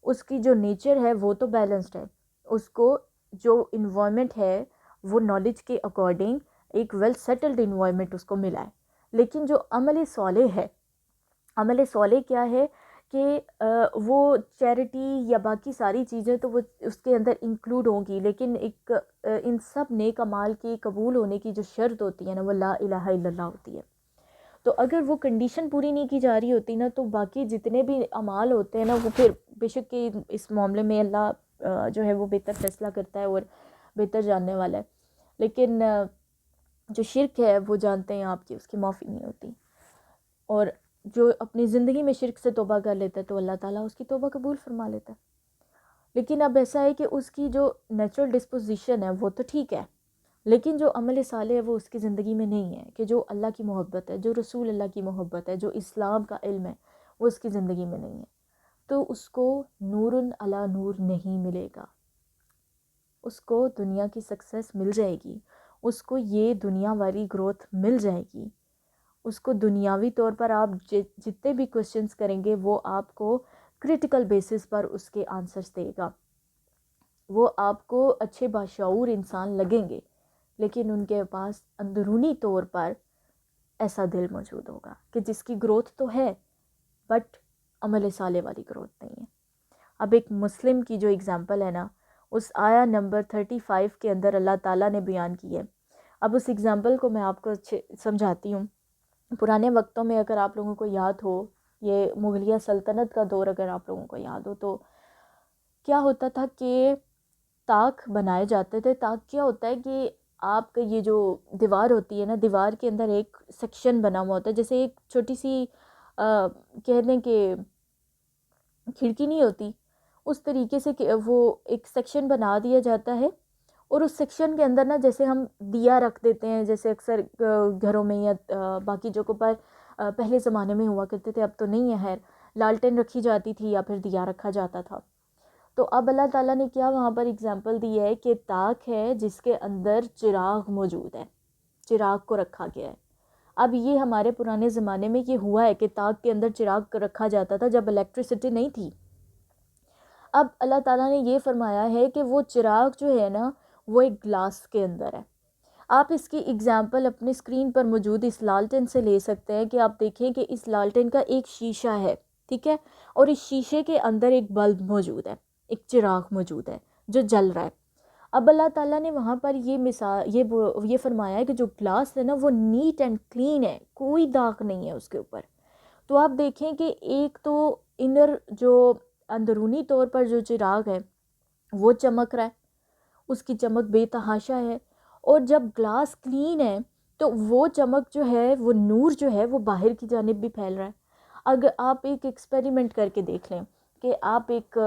اس کی جو نیچر ہے وہ تو بیلنسڈ ہے، اس کو جو انوائرمنٹ ہے وہ نالج کے اکارڈنگ ایک ویل سیٹلڈ انوائرمنٹ اس کو ملا ہے، لیکن جو عمل صالح ہے، عمل صالح کیا ہے کہ وہ چیریٹی یا باقی ساری چیزیں تو وہ اس کے اندر انکلوڈ ہوں گی، لیکن ایک ان سب نیک اعمال کی قبول ہونے کی جو شرط ہوتی ہے نا وہ لا الہ الا اللہ ہوتی ہے۔ تو اگر وہ کنڈیشن پوری نہیں کی جا رہی ہوتی نا تو باقی جتنے بھی اعمال ہوتے ہیں نا وہ پھر بے شک کہ اس معاملے میں اللہ جو ہے وہ بہتر فیصلہ کرتا ہے اور بہتر جاننے والا ہے، لیکن جو شرک ہے وہ جانتے ہیں آپ کی اس کی معافی نہیں ہوتی، اور جو اپنی زندگی میں شرک سے توبہ کر لیتا ہے تو اللہ تعالیٰ اس کی توبہ قبول فرما لیتا ہے۔ لیکن اب ایسا ہے کہ اس کی جو نیچرل ڈسپوزیشن ہے وہ تو ٹھیک ہے، لیکن جو عمل صالح ہے وہ اس کی زندگی میں نہیں ہے، کہ جو اللہ کی محبت ہے، جو رسول اللہ کی محبت ہے، جو اسلام کا علم ہے، وہ اس کی زندگی میں نہیں ہے، تو اس کو نور علی نور نہیں ملے گا۔ اس کو دنیا کی سکسیس مل جائے گی، اس کو یہ دنیا والی گروتھ مل جائے گی، اس کو دنیاوی طور پر آپ جتنے بھی کوشچنس کریں گے وہ آپ کو کرٹیکل بیسس پر اس کے آنسرس دے گا. وہ آپ کو اچھے باشعور انسان لگیں گے، لیکن ان کے پاس اندرونی طور پر ایسا دل موجود ہوگا کہ جس کی گروتھ تو ہے بٹ عمل صالح والی گروتھ نہیں ہے. اب ایک مسلم کی جو اگزامپل ہے نا، اس آیا نمبر 35 کے اندر اللہ تعالیٰ نے بیان کی ہے. اب اس اگزامپل کو میں آپ کو اچھے سمجھاتی ہوں. پرانے وقتوں میں اگر آپ لوگوں کو یاد ہو، یہ مغلیہ سلطنت کا دور اگر آپ لوگوں کو یاد ہو، تو کیا ہوتا تھا کہ طاق بنائے جاتے تھے. طاق کیا ہوتا ہے کہ آپ کا یہ جو دیوار ہوتی ہے نا، دیوار کے اندر ایک سیکشن بنا ہوا ہوتا ہے، جیسے ایک چھوٹی سی کہہ دیں کہ کھڑکی نہیں ہوتی، اس طریقے سے کہ وہ ایک سیکشن بنا دیا جاتا ہے. اور اس سیکشن کے اندر نا جیسے ہم دیا رکھ دیتے ہیں، جیسے اکثر گھروں میں یا باقی جگہوں پر پہلے زمانے میں ہوا کرتے تھے، اب تو نہیں ہے خیر، لالٹین رکھی جاتی تھی یا پھر دیا رکھا جاتا تھا. تو اب اللہ تعالیٰ نے کیا وہاں پر اگزامپل دی ہے کہ طاق ہے جس کے اندر چراغ موجود ہے، چراغ کو رکھا گیا ہے. اب یہ ہمارے پرانے زمانے میں یہ ہوا ہے کہ طاق کے اندر چراغ رکھا جاتا تھا جب الیکٹریسٹی نہیں تھی. اب اللہ تعالیٰ نے یہ فرمایا ہے کہ وہ چراغ جو ہے نا وہ ایک گلاس کے اندر ہے. آپ اس کی اگزامپل اپنی اسکرین پر موجود اس لالٹین سے لے سکتے ہیں کہ آپ دیکھیں کہ اس لالٹین کا ایک شیشہ ہے، ٹھیک ہے، اور اس شیشے کے اندر ایک بلب موجود ہے، ایک چراغ موجود ہے جو جل رہا ہے. اب اللہ تعالیٰ نے وہاں پر یہ مثال یہ فرمایا ہے کہ جو گلاس ہے نا وہ نیٹ اینڈ کلین ہے، کوئی داغ نہیں ہے اس کے اوپر. تو آپ دیکھیں کہ ایک تو انر جو اندرونی طور پر جو چراغ ہے وہ چمک رہا ہے، اس کی چمک بے تحاشا ہے. اور جب گلاس کلین ہے تو وہ چمک جو ہے، وہ نور جو ہے وہ باہر کی جانب بھی پھیل رہا ہے. اگر آپ ایک ایکسپیریمنٹ کر کے دیکھ لیں کہ آپ ایک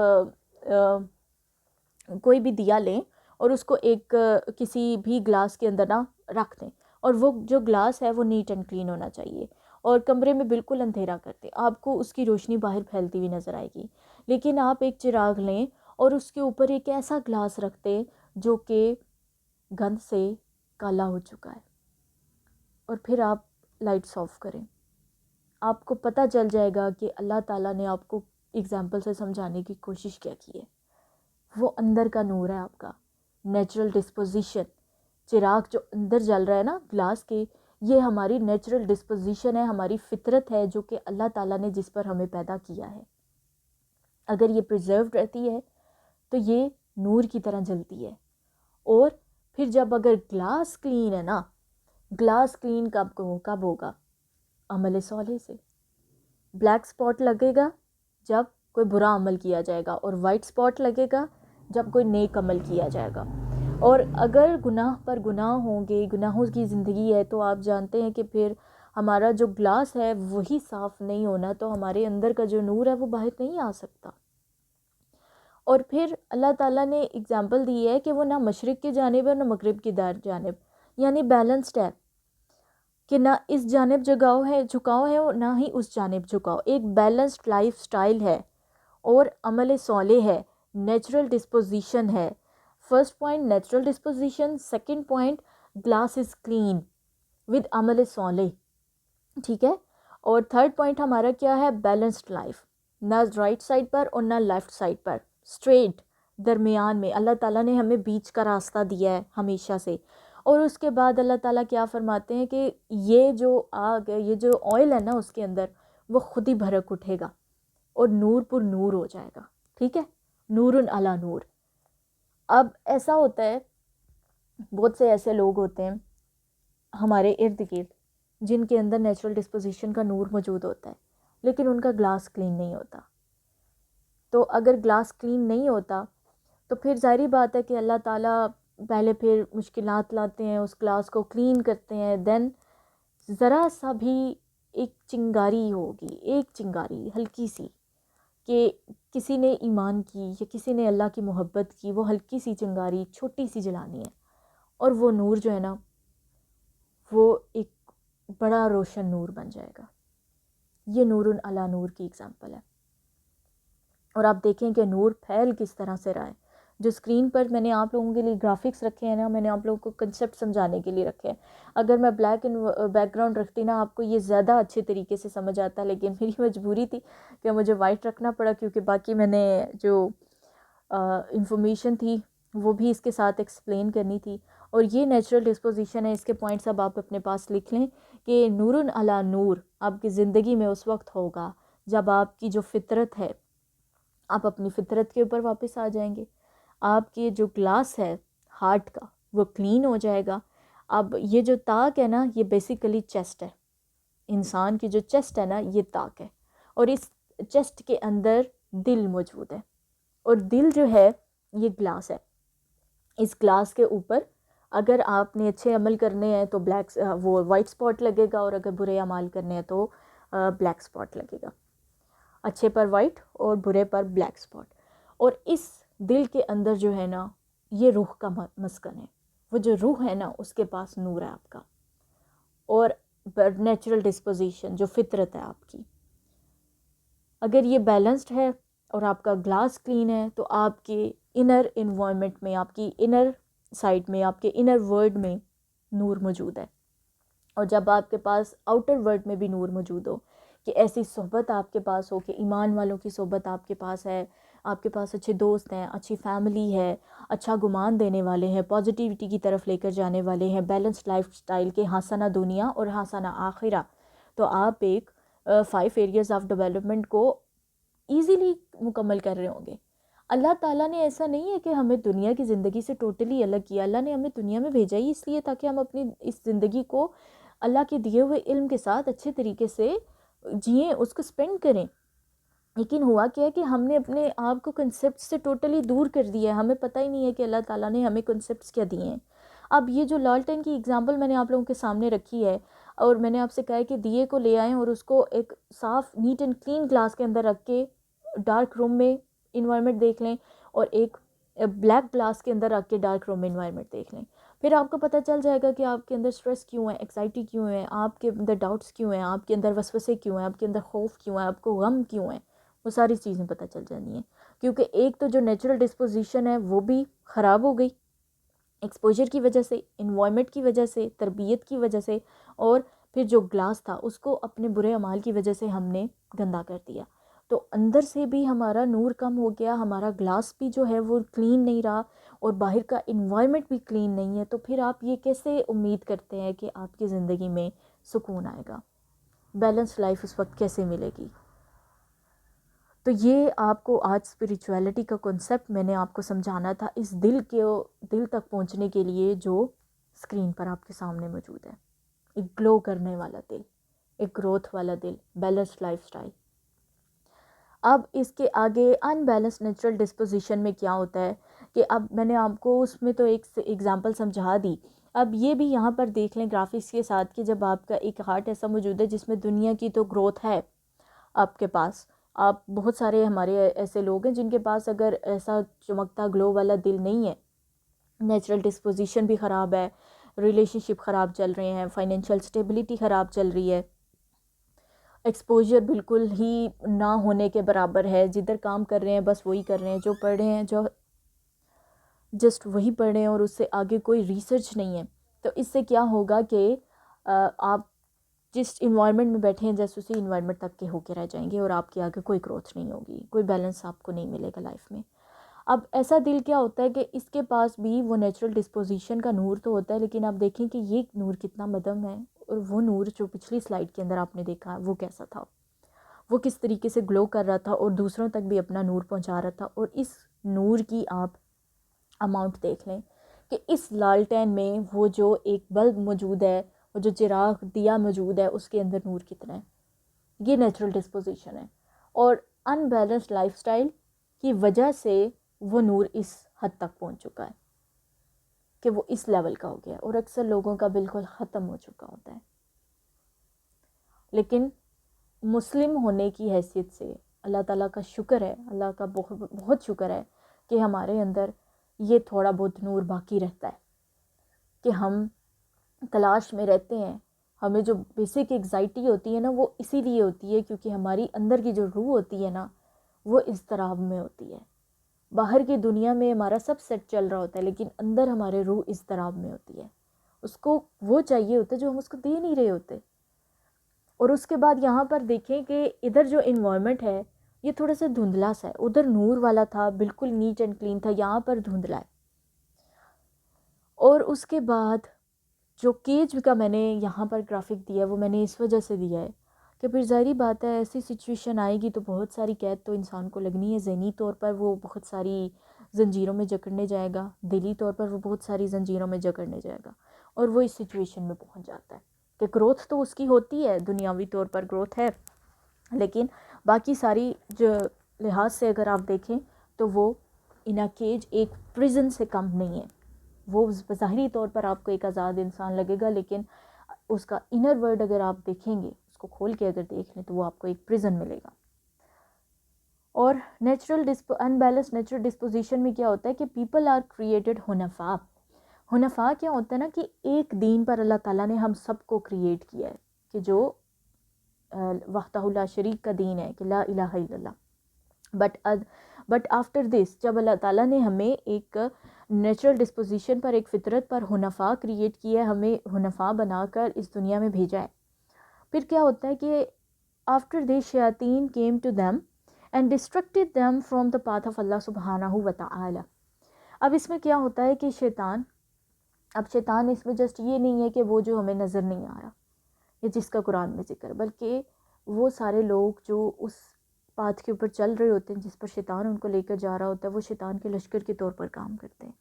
کوئی بھی دیا لیں اور اس کو ایک کسی بھی گلاس کے اندر نہ رکھ دیں، اور وہ جو گلاس ہے وہ نیٹ اینڈ کلین ہونا چاہیے، اور کمرے میں بالکل اندھیرا کرتے آپ کو اس کی روشنی باہر پھیلتی ہوئی نظر آئے گی. لیکن آپ ایک چراغ لیں اور اس کے اوپر ایک ایسا گلاس رکھتے جو کہ گند سے کالا ہو چکا ہے، اور پھر آپ لائٹس آف کریں، آپ کو پتہ چل جائے گا کہ اللہ تعالیٰ نے آپ کو اگزامپل سے سمجھانے کی کوشش کیا کی ہے. وہ اندر کا نور ہے آپ کا نیچرل ڈسپوزیشن. چراغ جو اندر جل رہا ہے نا گلاس کے، یہ ہماری نیچرل ڈسپوزیشن ہے، ہماری فطرت ہے جو کہ اللہ تعالیٰ نے جس پر ہمیں پیدا کیا ہے. اگر یہ پریزروڈ رہتی ہے تو یہ نور کی طرح جلتی ہے. اور پھر جب اگر گلاس کلین ہے نا، گلاس کلین کب ہوگا؟ عمل صالح سے. بلیک سپاٹ لگے گا جب کوئی برا عمل کیا جائے گا، اور وائٹ سپاٹ لگے گا جب کوئی نیک عمل کیا جائے گا. اور اگر گناہ پر گناہ ہوں گے، گناہوں کی زندگی ہے، تو آپ جانتے ہیں کہ پھر ہمارا جو گلاس ہے وہی صاف نہیں ہونا، تو ہمارے اندر کا جو نور ہے وہ باہر نہیں آ سکتا. اور پھر اللہ تعالیٰ نے اگزامپل دی ہے کہ وہ نہ مشرق کی جانب ہے نہ مغرب کی جانب، یعنی بیلنسڈ ہے کہ نہ اس جانب جھکاؤ ہے اور نہ ہی اس جانب جھکاؤ. ایک بیلنسڈ لائف سٹائل ہے، اور عمل صالح ہے، نیچرل ڈسپوزیشن ہے. First point natural disposition, second point glass is clean with عمل صالح، ٹھیک ہے. اور تھرڈ پوائنٹ ہمارا کیا ہے؟ بیلنسڈ لائف، نہ رائٹ سائڈ پر اور نہ لیفٹ سائڈ پر، اسٹریٹ درمیان میں. اللہ تعالیٰ نے ہمیں بیچ کا راستہ دیا ہے ہمیشہ سے. اور اس کے بعد اللہ تعالیٰ کیا فرماتے ہیں کہ یہ جو آگ ہے، یہ جو آئل ہے نا اس کے اندر، وہ خود ہی بھڑک اٹھے گا اور نور پر نور ہو جائے گا، ٹھیک ہے، نور علی نور. اب ایسا ہوتا ہے، بہت سے ایسے لوگ ہوتے ہیں ہمارے ارد گرد جن کے اندر نیچرل ڈسپوزیشن کا نور موجود ہوتا ہے، لیکن ان کا گلاس کلین نہیں ہوتا. تو اگر گلاس کلین نہیں ہوتا تو پھر ظاہری بات ہے کہ اللہ تعالیٰ پہلے پھر مشکلات لاتے ہیں، اس گلاس کو کلین کرتے ہیں، دین ذرا سا بھی ایک چنگاری ہوگی، ایک چنگاری ہلکی سی، کہ کسی نے ایمان کی یا کسی نے اللہ کی محبت کی، وہ ہلکی سی چنگاری چھوٹی سی جلانی ہے، اور وہ نور جو ہے نا وہ ایک بڑا روشن نور بن جائے گا. یہ نور علی نور کی اگزامپل ہے. اور آپ دیکھیں کہ نور پھیل کس طرح سے رہا ہے. جو اسکرین پر میں نے آپ لوگوں کے لیے گرافکس رکھے ہیں نا، میں نے آپ لوگوں کو کنسیپٹ سمجھانے کے لیے رکھے ہیں. اگر میں بلیک اینڈ بیک گراؤنڈ رکھتی نا، آپ کو یہ زیادہ اچھے طریقے سے سمجھ آتا، لیکن میری مجبوری تھی کہ مجھے وائٹ رکھنا پڑا، کیونکہ باقی میں نے جو انفارمیشن تھی وہ بھی اس کے ساتھ ایکسپلین کرنی تھی. اور یہ نیچرل ڈسپوزیشن ہے. اس کے پوائنٹس اب آپ اپنے پاس لکھ لیں کہ نور علی نور آپ کی زندگی میں اس وقت ہوگا جب آپ کی جو فطرت ہے، آپ اپنی فطرت کے اوپر واپس آ جائیں گے. آپ کے جو گلاس ہے ہارٹ کا وہ کلین ہو جائے گا. اب یہ جو طاق ہے نا، یہ بیسیکلی چیسٹ ہے. انسان کی جو چیسٹ ہے نا، یہ طاق ہے، اور اس چیسٹ کے اندر دل موجود ہے، اور دل جو ہے یہ گلاس ہے. اس گلاس کے اوپر اگر آپ نے اچھے عمل کرنے ہیں تو وہ وائٹ سپاٹ لگے گا، اور اگر برے اعمال کرنے ہیں تو بلیک سپاٹ لگے گا. اچھے پر وائٹ اور برے پر بلیک سپاٹ. اور اس دل کے اندر جو ہے نا، یہ روح کا مسکن ہے. وہ جو روح ہے نا، اس کے پاس نور ہے آپ کا، اور نیچرل ڈسپوزیشن جو فطرت ہے آپ کی. اگر یہ بیلنسڈ ہے اور آپ کا گلاس کلین ہے، تو آپ کے انر انوائرمنٹ میں، آپ کی انر سائڈ میں، آپ کے انر ورلڈ میں نور موجود ہے. اور جب آپ کے پاس آؤٹر ورلڈ میں بھی نور موجود ہو، کہ ایسی صحبت آپ کے پاس ہو، کہ ایمان والوں کی صحبت آپ کے پاس ہے، آپ کے پاس اچھے دوست ہیں، اچھی فیملی ہے، اچھا گمان دینے والے ہیں، پازیٹیوٹی کی طرف لے کر جانے والے ہیں، بیلنسڈ لائف سٹائل کے حسنہ دنیا اور حسنہ آخرہ، تو آپ ایک 5 ایریاز آف ڈیولپمنٹ کو ایزیلی مکمل کر رہے ہوں گے. اللہ تعالیٰ نے ایسا نہیں ہے کہ ہمیں دنیا کی زندگی سے ٹوٹلی الگ کیا. اللہ نے ہمیں دنیا میں بھیجا ہی اس لیے تاکہ ہم اپنی اس زندگی کو اللہ کے دیے ہوئے علم کے ساتھ اچھے طریقے سے جئیں، اس کو سپینڈ کریں. لیکن ہوا کیا ہے کہ ہم نے اپنے آپ کو کنسیپٹ سے ٹوٹلی دور کر دیا ہے. ہمیں پتہ ہی نہیں ہے کہ اللہ تعالیٰ نے ہمیں کنسیپٹس کیا دیے ہیں. اب یہ جو لالٹین کی اگزامپل میں نے آپ لوگوں کے سامنے رکھی ہے، اور میں نے آپ سے کہا ہے کہ دیے کو لے آئیں اور اس کو ایک صاف نیٹ اینڈ کلین گلاس کے اندر رکھ کے ڈارک روم میں انوائرمنٹ دیکھ لیں، اور ایک بلیک گلاس کے اندر رکھ کے ڈارک روم میں انوائرمنٹ دیکھ لیں. پھر آپ کو پتہ چل جائے گا کہ آپ کے اندر سٹریس کیوں ہے، ایکسائٹی کیوں ہے، آپ کے اندر ڈاؤٹس کیوں ہیں، آپ کے اندر وسوسے کیوں ہیں، آپ کے اندر خوف کیوں ہے، آپ کو غم کیوں ہے. وہ ساری چیزیں پتہ چل جانی ہیں. کیونکہ ایک تو جو نیچرل ڈسپوزیشن ہے وہ بھی خراب ہو گئی ایکسپوجر کی وجہ سے، انوائرمنٹ کی وجہ سے، تربیت کی وجہ سے، اور پھر جو گلاس تھا اس کو اپنے برے اعمال کی وجہ سے ہم نے گندا کر دیا. تو اندر سے بھی ہمارا نور کم ہو گیا، ہمارا گلاس بھی جو ہے وہ کلین نہیں رہا، اور باہر کا انوائرمنٹ بھی کلین نہیں ہے. تو پھر آپ یہ کیسے امید کرتے ہیں کہ آپ کی زندگی میں سکون آئے گا، بیلنس لائف اس وقت کیسے ملے گی؟ تو یہ آپ کو آج اسپریچویلٹی کا کنسیپٹ میں نے آپ کو سمجھانا تھا، اس دل تک پہنچنے کے لیے جو اسکرین پر آپ کے سامنے موجود ہے. ایک گلو کرنے والا دل، ایک گروتھ والا دل، بیلنسڈ لائف سٹائل. اب اس کے آگے ان بیلنس نیچرل ڈسپوزیشن میں کیا ہوتا ہے کہ اب میں نے آپ کو اس میں تو ایک ایگزامپل سمجھا دی. اب یہ بھی یہاں پر دیکھ لیں گرافکس کے ساتھ کہ جب آپ کا ایک ہارٹ ایسا موجود ہے جس میں دنیا کی تو گروتھ ہے آپ کے پاس. آپ بہت سارے ہمارے ایسے لوگ ہیں جن کے پاس اگر ایسا چمکتا گلو والا دل نہیں ہے، نیچرل ڈسپوزیشن بھی خراب ہے، ریلیشن شپ خراب چل رہے ہیں، فائنینشیل سٹیبلٹی خراب چل رہی ہے، ایکسپوجر بالکل ہی نہ ہونے کے برابر ہے، جدھر کام کر رہے ہیں بس وہی کر رہے ہیں، جو پڑھ رہے ہیں جو جسٹ وہی پڑھ رہے ہیں، اور اس سے آگے کوئی ریسرچ نہیں ہے. تو اس سے کیا ہوگا کہ آپ جس انوائرمنٹ میں بیٹھے ہیں جیسے اسی انوائرمنٹ تک کے ہو کے رہ جائیں گے، اور آپ کے آگے کوئی گروتھ نہیں ہوگی، کوئی بیلنس آپ کو نہیں ملے گا لائف میں. اب ایسا دل کیا ہوتا ہے کہ اس کے پاس بھی وہ نیچرل ڈسپوزیشن کا نور تو ہوتا ہے، لیکن آپ دیکھیں کہ یہ نور کتنا مدھم ہے، اور وہ نور جو پچھلی سلائیڈ کے اندر آپ نے دیکھا وہ کیسا تھا، وہ کس طریقے سے گلو کر رہا تھا اور دوسروں تک بھی اپنا نور پہنچا رہا تھا. اور اس نور کی آپ اماؤنٹ دیکھ لیں کہ اس لالٹین میں وہ جو ایک بلب موجود ہے، وہ جو چراغ دیا موجود ہے، اس کے اندر نور کتنا ہے. یہ نیچرل ڈسپوزیشن ہے، اور ان بیلنسڈ لائف سٹائل کی وجہ سے وہ نور اس حد تک پہنچ چکا ہے کہ وہ اس لیول کا ہو گیا، اور اکثر لوگوں کا بالکل ختم ہو چکا ہوتا ہے. لیکن مسلم ہونے کی حیثیت سے اللہ تعالیٰ کا شکر ہے، اللہ کا بہت بہت شکر ہے کہ ہمارے اندر یہ تھوڑا بہت نور باقی رہتا ہے، کہ ہم تلاش میں رہتے ہیں. ہمیں جو بیسک ایگزائٹی ہوتی ہے نا، وہ اسی لیے ہوتی ہے کیونکہ ہماری اندر کی جو روح ہوتی ہے نا، وہ اضطراب میں ہوتی ہے. باہر کی دنیا میں ہمارا سب سیٹ چل رہا ہوتا ہے لیکن اندر ہمارے روح اضطراب میں ہوتی ہے، اس کو وہ چاہیے ہوتا ہے جو ہم اس کو دے نہیں رہے ہوتے۔ اور اس کے بعد یہاں پر دیکھیں کہ ادھر جو انوائرمنٹ ہے یہ تھوڑا سا دھندلا سا ہے، ادھر نور والا تھا، بالکل نیٹ اینڈ کلین تھا، یہاں پر دھندلا ہے۔ اور اس کے بعد جو کیج کا میں نے یہاں پر گرافک دیا ہے وہ میں نے اس وجہ سے دیا ہے کہ پھر ظاہری بات ہے ایسی سچویشن آئے گی تو بہت ساری قید تو انسان کو لگنی ہے، ذہنی طور پر وہ بہت ساری زنجیروں میں جکڑنے جائے گا، دلی طور پر وہ بہت ساری زنجیروں میں جکڑنے جائے گا، اور وہ اس سچویشن میں پہنچ جاتا ہے کہ گروتھ تو اس کی ہوتی ہے، دنیاوی طور پر گروتھ ہے، لیکن باقی ساری جو لحاظ سے اگر آپ دیکھیں تو وہ ان اے کیج ایک پریزن سے کم نہیں ہے۔ وہ ظاہری طور پر آپ کو ایک آزاد انسان لگے گا لیکن اس کا انر ورلڈ اگر آپ دیکھیں گے، اس کو کھول کے اگر دیکھ لیں تو وہ آپ کو ایک پریزن ملے گا۔ اور ان بیلنس نیچرل ڈسپوزیشن میں کیا ہوتا ہے کہ پیپل آر کریٹڈ حنفاء۔ حنفاء کیا ہوتا ہے نا کہ ایک دین پر اللہ تعالیٰ نے ہم سب کو کریٹ کیا ہے کہ جو وحدہ لا شریک کا دین ہے کہ لا الہ الا اللہ۔ بٹ آفٹر دس جب اللہ تعالیٰ نے ہمیں ایک نیچرل ڈسپوزیشن پر، ایک فطرت پر حنفاء کریٹ کیا ہے، ہمیں حنفاء بنا کر اس دنیا میں بھیجا ہے، پھر کیا ہوتا ہے کہ آفٹر دس شیاطین came to them and distracted them from the path of اللہ سبحانہ وتعالی۔ اب اس میں کیا ہوتا ہے کہ شیطان اس میں جسٹ یہ نہیں ہے کہ وہ جو ہمیں نظر نہیں آ رہا یا جس کا قرآن میں ذکر، بلکہ وہ سارے لوگ جو اس پاتھ کے اوپر چل رہے ہوتے ہیں جس پر شیطان ان کو لے کر جا رہا ہوتا ہے، وہ شیطان کے لشکر کے طور پر کام کرتے ہیں۔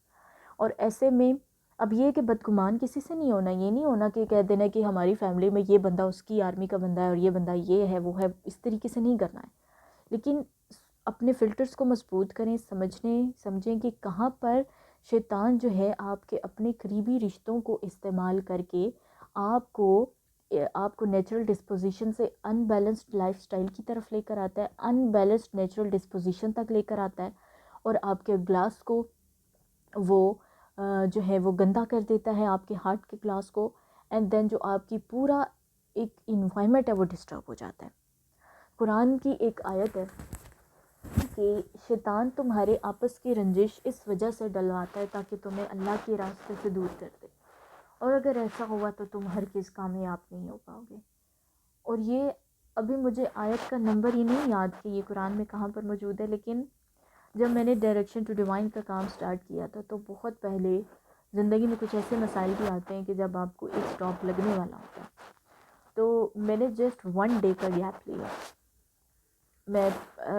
اور ایسے میں اب یہ کہ بدگمان کسی سے نہیں ہونا، یہ نہیں ہونا کہ کہہ دینا کہ ہماری فیملی میں یہ بندہ اس کی آرمی کا بندہ ہے اور یہ بندہ یہ ہے وہ ہے، اس طریقے سے نہیں کرنا ہے، لیکن اپنے فلٹرز کو مضبوط کریں، سمجھیں کہ کہاں پر شیطان جو ہے آپ کے اپنے قریبی رشتوں کو استعمال کر کے آپ کو نیچرل ڈسپوزیشن سے ان بیلنسڈ لائف سٹائل کی طرف لے کر آتا ہے، ان بیلنسڈ نیچرل ڈسپوزیشن تک لے کر آتا ہے، اور آپ کے گلاس کو وہ جو ہے وہ گندا کر دیتا ہے، آپ کے ہارٹ کے گلاس کو، اینڈ دین جو آپ کی پورا ایک انوائرمنٹ ہے وہ ڈسٹرب ہو جاتا ہے۔ قرآن کی ایک آیت ہے کہ شیطان تمہارے آپس کی رنجش اس وجہ سے ڈلواتا ہے تاکہ تمہیں اللہ کے راستے سے دور کر دے، اور اگر ایسا ہوا تو تم ہرگز کامیاب نہیں ہو پاؤ گے۔ اور یہ ابھی مجھے آیت کا نمبر ہی نہیں یاد کہ یہ قرآن میں کہاں پر موجود ہے، لیکن جب میں نے ڈائریکشن ٹو ڈیوائن کا کام سٹارٹ کیا تھا تو بہت پہلے زندگی میں کچھ ایسے مسائل بھی آتے ہیں کہ جب آپ کو ایک سٹاپ لگنے والا ہوتا ہے، تو میں نے جسٹ 1 ڈے کا گیپ لیا۔ میں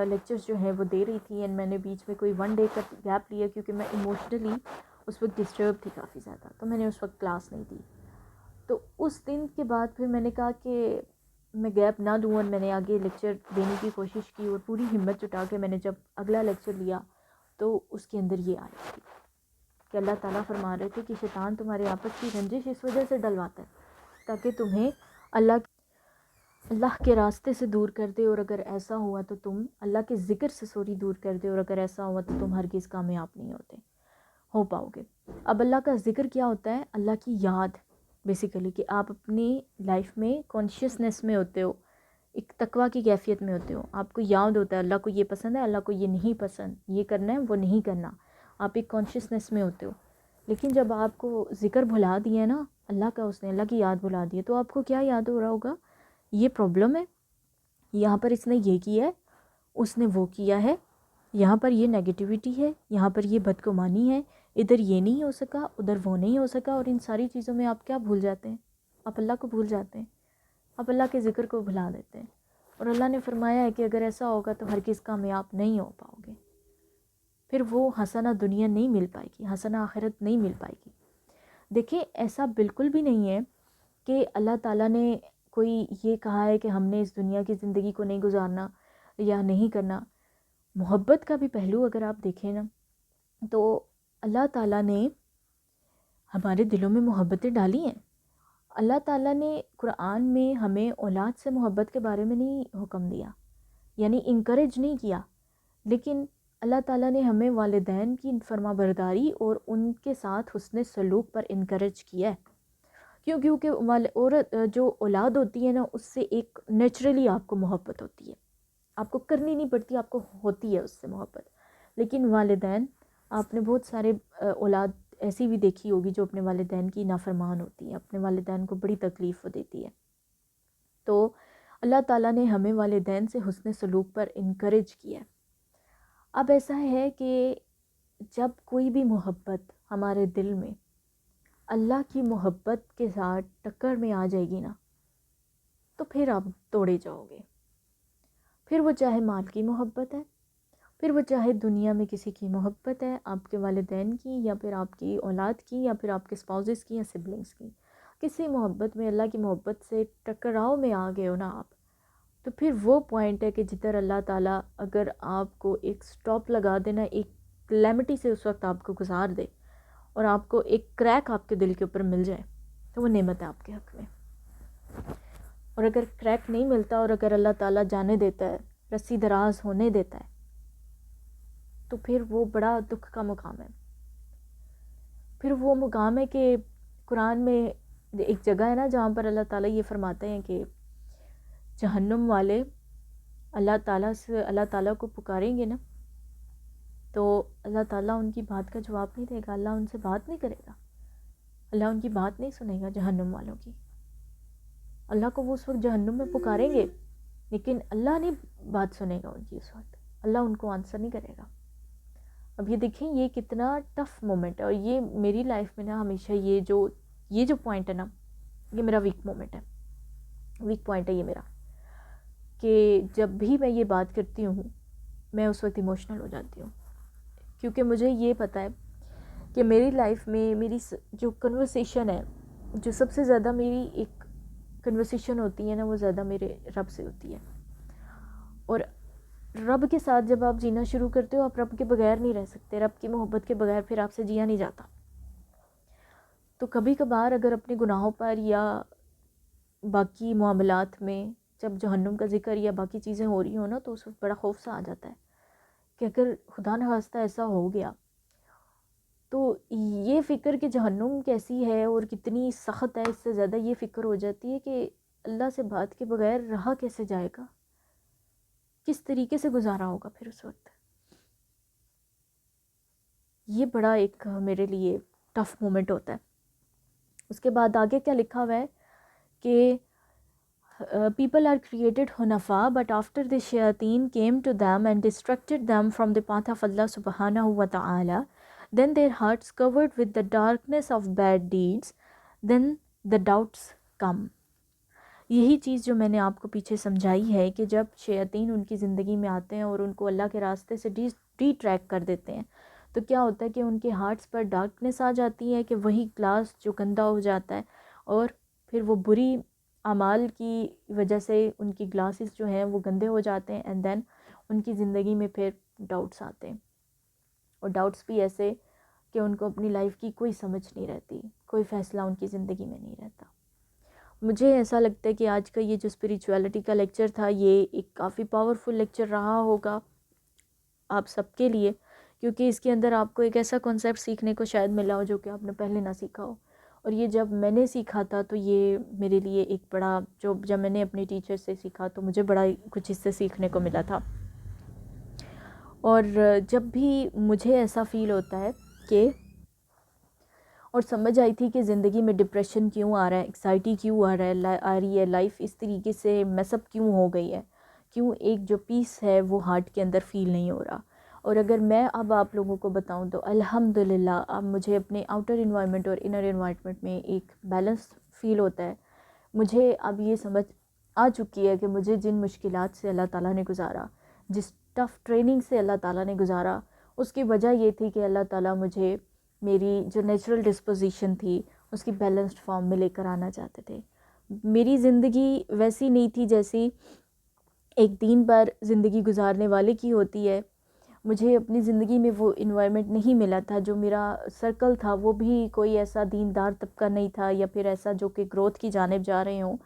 لیکچرز جو ہیں وہ دے رہی تھی اینڈ میں نے بیچ میں کوئی 1 ڈے کا گیپ لیا کیونکہ میں ایموشنلی اس وقت ڈسٹرب تھی کافی زیادہ، تو میں نے اس وقت کلاس نہیں دی۔ تو اس دن کے بعد پھر میں نے کہا کہ میں گیپ نہ دوں، اور میں نے آگے لیکچر دینے کی کوشش کی، اور پوری ہمت جٹا کے میں نے جب اگلا لیکچر لیا تو اس کے اندر یہ آئی تھی کہ اللہ تعالیٰ فرما رہے تھے کہ شیطان تمہارے آپس کی رنجش اس وجہ سے ڈلواتا ہے تاکہ تمہیں اللہ کے راستے سے دور کر دے، اور اگر ایسا ہوا تو تم اللہ کے ذکر سے دور کر دے، اور اگر ایسا ہوا تو تم ہرگز کامیاب نہیں ہو پاؤ گے۔ اب اللہ کا ذکر کیا ہوتا ہے؟ اللہ کی یاد بیسیکلی، کہ آپ اپنی لائف میں کانشیسنیس میں ہوتے ہو، ایک تقویٰ کی کیفیت میں ہوتے ہو، آپ کو یاد ہوتا ہے اللہ کو یہ پسند ہے، اللہ کو یہ نہیں پسند، یہ کرنا ہے وہ نہیں کرنا، آپ ایک کانشیسنیس میں ہوتے ہو۔ لیکن جب آپ کو ذکر بھلا دیا نا اللہ کا، اس نے اللہ کی یاد بھلا دی ہے، تو آپ کو کیا یاد ہو رہا ہوگا؟ یہ پرابلم ہے، یہاں پر اس نے یہ کیا ہے، اس نے وہ کیا ہے، یہاں پر یہ نیگیٹیوٹی ہے، یہاں پر یہ بدگمانی ہے، ادھر یہ نہیں ہو سکا، ادھر وہ نہیں ہو سکا، اور ان ساری چیزوں میں آپ کیا بھول جاتے ہیں؟ آپ اللہ کو بھول جاتے ہیں، آپ اللہ کے ذکر کو بھلا دیتے ہیں، اور اللہ نے فرمایا ہے کہ اگر ایسا ہوگا تو ہرگز کامیاب نہیں ہو پاؤ گے، پھر وہ حسنہ دنیا نہیں مل پائے گی، حسنہ آخرت نہیں مل پائے گی۔ دیکھیں ایسا بالکل بھی نہیں ہے کہ اللہ تعالیٰ نے کوئی یہ کہا ہے کہ ہم نے اس دنیا کی زندگی کو نہیں گزارنا یا نہیں کرنا۔ محبت کا بھی پہلو اگر آپ دیکھیں نا تو اللہ تعالیٰ نے ہمارے دلوں میں محبتیں ڈالی ہیں۔ اللہ تعالیٰ نے قرآن میں ہمیں اولاد سے محبت کے بارے میں نہیں حکم دیا، یعنی انکریج نہیں کیا، لیکن اللہ تعالیٰ نے ہمیں والدین کی فرما برداری اور ان کے ساتھ حسن سلوک پر انکریج کیا ہے۔ کیونکہ عورت جو اولاد ہوتی ہے نا، اس سے ایک نیچرلی آپ کو محبت ہوتی ہے، آپ کو کرنی نہیں پڑتی، آپ کو ہوتی ہے اس سے محبت۔ لیکن والدین، آپ نے بہت سارے اولاد ایسی بھی دیکھی ہوگی جو اپنے والدین کی نافرمان ہوتی ہے، اپنے والدین کو بڑی تکلیف دیتی ہے. تو اللہ تعالیٰ نے ہمیں والدین سے حسن سلوک پر انکریج کیا ہے. اب ایسا ہے کہ جب کوئی بھی محبت ہمارے دل میں اللہ کی محبت کے ساتھ ٹکر میں آ جائے گی نا، تو پھر آپ توڑے جاؤ گے. پھر وہ چاہے مال کی محبت ہے، پھر وہ چاہے دنیا میں کسی کی محبت ہے، آپ کے والدین کی یا پھر آپ کی اولاد کی یا پھر آپ کے اسپاؤزز کی یا سبلنگس کی، کسی محبت میں اللہ کی محبت سے ٹکراؤ میں آ گئے ہو نا آپ، تو پھر وہ پوائنٹ ہے کہ جدھر اللہ تعالیٰ اگر آپ کو ایک سٹاپ لگا دینا، ایک کلیمٹی سے اس وقت آپ کو گزار دے اور آپ کو ایک کریک آپ کے دل کے اوپر مل جائے، تو وہ نعمت ہے آپ کے حق میں. اور اگر کریک نہیں ملتا اور اگر اللہ تعالیٰ جانے دیتا ہے، رسی دراز ہونے دیتا ہے، تو پھر وہ بڑا دکھ کا مقام ہے. پھر وہ مقام ہے کہ قرآن میں ایک جگہ ہے نا جہاں پر اللہ تعالیٰ یہ فرماتے ہیں کہ جہنم والے اللہ تعالیٰ کو پکاریں گے نا، تو اللہ تعالیٰ ان کی بات کا جواب نہیں دے گا، اللہ ان سے بات نہیں کرے گا، اللہ ان کی بات نہیں سنے گا جہنم والوں کی. اللہ کو وہ اس وقت جہنم میں پکاریں گے لیکن اللہ نہیں بات سنے گا ان کی اس وقت، اللہ ان کو آنسر نہیں کرے گا. اب یہ دیکھیں یہ کتنا ٹف مومنٹ ہے، اور یہ میری لائف میں نا ہمیشہ یہ جو پوائنٹ ہے نا، یہ میرا ویک مومنٹ ہے، ویک پوائنٹ ہے یہ میرا، کہ جب بھی میں یہ بات کرتی ہوں میں اس وقت ایموشنل ہو جاتی ہوں، کیونکہ مجھے یہ پتہ ہے کہ میری لائف میں میری جو کنورسیشن ہے، جو سب سے زیادہ میری ایک کنورسیشن ہوتی ہے نا، وہ زیادہ میرے رب سے ہوتی ہے. اور رب کے ساتھ جب آپ جینا شروع کرتے ہو، آپ رب کے بغیر نہیں رہ سکتے، رب کی محبت کے بغیر پھر آپ سے جیا نہیں جاتا. تو کبھی کبھار اگر اپنے گناہوں پر یا باقی معاملات میں جب جہنم کا ذکر یا باقی چیزیں ہو رہی ہوں نا، تو اس وقت بڑا خوف سا آ جاتا ہے کہ اگر خدا نخواستہ ایسا ہو گیا تو یہ فکر کہ جہنم کیسی ہے اور کتنی سخت ہے، اس سے زیادہ یہ فکر ہو جاتی ہے کہ اللہ سے بات کے بغیر رہا کیسے جائے گا، کس طریقے سے گزارا ہوگا پھر اس وقت. یہ بڑا ایک میرے لیے ٹف مومنٹ ہوتا ہے. اس کے بعد آگے کیا لکھا ہوا ہے کہ people are created hunafa, but after the shayateen came to them and distracted them from the path of Allah subhanahu wa ta'ala, then their hearts covered with the darkness of bad deeds, then the doubts come. یہی چیز جو میں نے آپ کو پیچھے سمجھائی ہے کہ جب شیاطین ان کی زندگی میں آتے ہیں اور ان کو اللہ کے راستے سے ڈی ٹریک کر دیتے ہیں، تو کیا ہوتا ہے کہ ان کے ہارٹس پر ڈارکنیس آ جاتی ہے، کہ وہی گلاس جو گندا ہو جاتا ہے اور پھر وہ بری اعمال کی وجہ سے ان کی گلاسز جو ہیں وہ گندے ہو جاتے ہیں، اینڈ دین ان کی زندگی میں پھر ڈاؤٹس آتے ہیں. اور ڈاؤٹس بھی ایسے کہ ان کو اپنی لائف کی کوئی سمجھ نہیں رہتی، کوئی فیصلہ ان کی زندگی میں نہیں رہتا. مجھے ایسا لگتا ہے کہ آج کا یہ جو اسپریچویلٹی کا لیکچر تھا، یہ ایک کافی پاورفل لیکچر رہا ہوگا آپ سب کے لیے، کیونکہ اس کے اندر آپ کو ایک ایسا کنسیپٹ سیکھنے کو شاید ملا ہو جو کہ آپ نے پہلے نہ سیکھا ہو. اور یہ جب میں نے سیکھا تھا تو یہ میرے لیے ایک بڑا، جب میں نے اپنے ٹیچر سے سیکھا تو مجھے بڑا کچھ اس سے سیکھنے کو ملا تھا. اور جب بھی مجھے ایسا فیل ہوتا ہے کہ اور سمجھ آئی تھی کہ زندگی میں ڈپریشن کیوں آ رہا ہے، ایکسائٹی کیوں آ رہی ہے، لائف اس طریقے سے میس اپ کیوں ہو گئی ہے، کیوں ایک جو پیس ہے وہ ہارٹ کے اندر فیل نہیں ہو رہا. اور اگر میں اب آپ لوگوں کو بتاؤں تو الحمدللہ اب مجھے اپنے آؤٹر انوائرمنٹ اور انر انوائرمنٹ میں ایک بیلنس فیل ہوتا ہے. مجھے اب یہ سمجھ آ چکی ہے کہ مجھے جن مشکلات سے اللہ تعالیٰ نے گزارا، جس ٹف ٹریننگ سے اللہ تعالیٰ نے گزارا، اس کی وجہ یہ تھی کہ اللہ تعالیٰ مجھے میری جو نیچرل ڈسپوزیشن تھی اس کی بیلنسڈ فارم میں لے کر آنا چاہتے تھے. میری زندگی ویسی نہیں تھی جیسی ایک دین پر زندگی گزارنے والے کی ہوتی ہے. مجھے اپنی زندگی میں وہ انوائرمنٹ نہیں ملا تھا، جو میرا سرکل تھا وہ بھی کوئی ایسا دیندار طبقہ نہیں تھا یا پھر ایسا جو کہ گروتھ کی جانب جا رہے ہوں.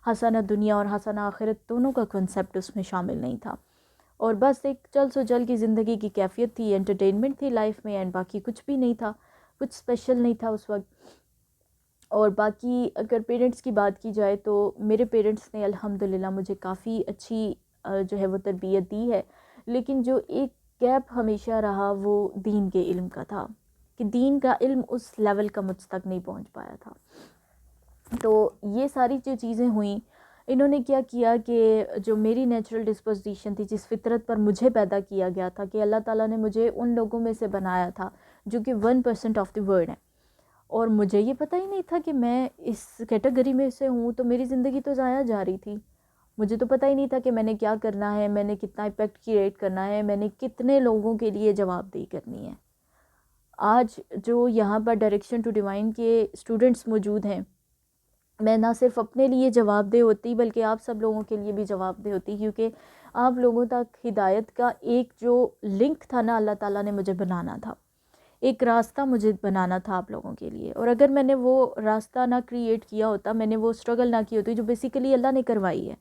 حسنہ دنیا اور حسنہ آخرت دونوں کا کنسیپٹ اس میں شامل نہیں تھا، اور بس ایک چل سو چل کی زندگی کی کیفیت تھی، انٹرٹینمنٹ تھی لائف میں، اینڈ باقی کچھ بھی نہیں تھا، کچھ اسپیشل نہیں تھا اس وقت. اور باقی اگر پیرنٹس کی بات کی جائے تو میرے پیرنٹس نے الحمدللہ مجھے کافی اچھی جو ہے وہ تربیت دی ہے، لیکن جو ایک گیپ ہمیشہ رہا وہ دین کے علم کا تھا، کہ دین کا علم اس لیول کا مجھ تک نہیں پہنچ پایا تھا. تو یہ ساری جو چیزیں ہوئیں، انہوں نے کیا کیا کہ جو میری نیچرل ڈسپوزیشن تھی، جس فطرت پر مجھے پیدا کیا گیا تھا، کہ اللہ تعالیٰ نے مجھے ان لوگوں میں سے بنایا تھا جو کہ 1% آف دی ورلڈ ہے، اور مجھے یہ پتہ ہی نہیں تھا کہ میں اس کیٹیگری میں سے ہوں. تو میری زندگی تو ضائع جا رہی تھی. مجھے تو پتہ ہی نہیں تھا کہ میں نے کیا کرنا ہے، میں نے کتنا امپیکٹ کریٹ کرنا ہے، میں نے کتنے لوگوں کے لیے جواب دہی کرنی ہے. آج جو یہاں پر ڈائریکشن ٹو ڈیوائن کے اسٹوڈنٹس موجود ہیں، میں نہ صرف اپنے لیے جواب دہ ہوتی بلکہ آپ سب لوگوں کے لیے بھی جواب دہ ہوتی، کیونکہ آپ لوگوں تک ہدایت کا ایک جو لنک تھا نا، اللہ تعالیٰ نے مجھے بنانا تھا، ایک راستہ مجھے بنانا تھا آپ لوگوں کے لیے. اور اگر میں نے وہ راستہ نہ کریٹ کیا ہوتا، میں نے وہ اسٹرگل نہ کی ہوتی جو بیسیکلی اللہ نے کروائی ہے،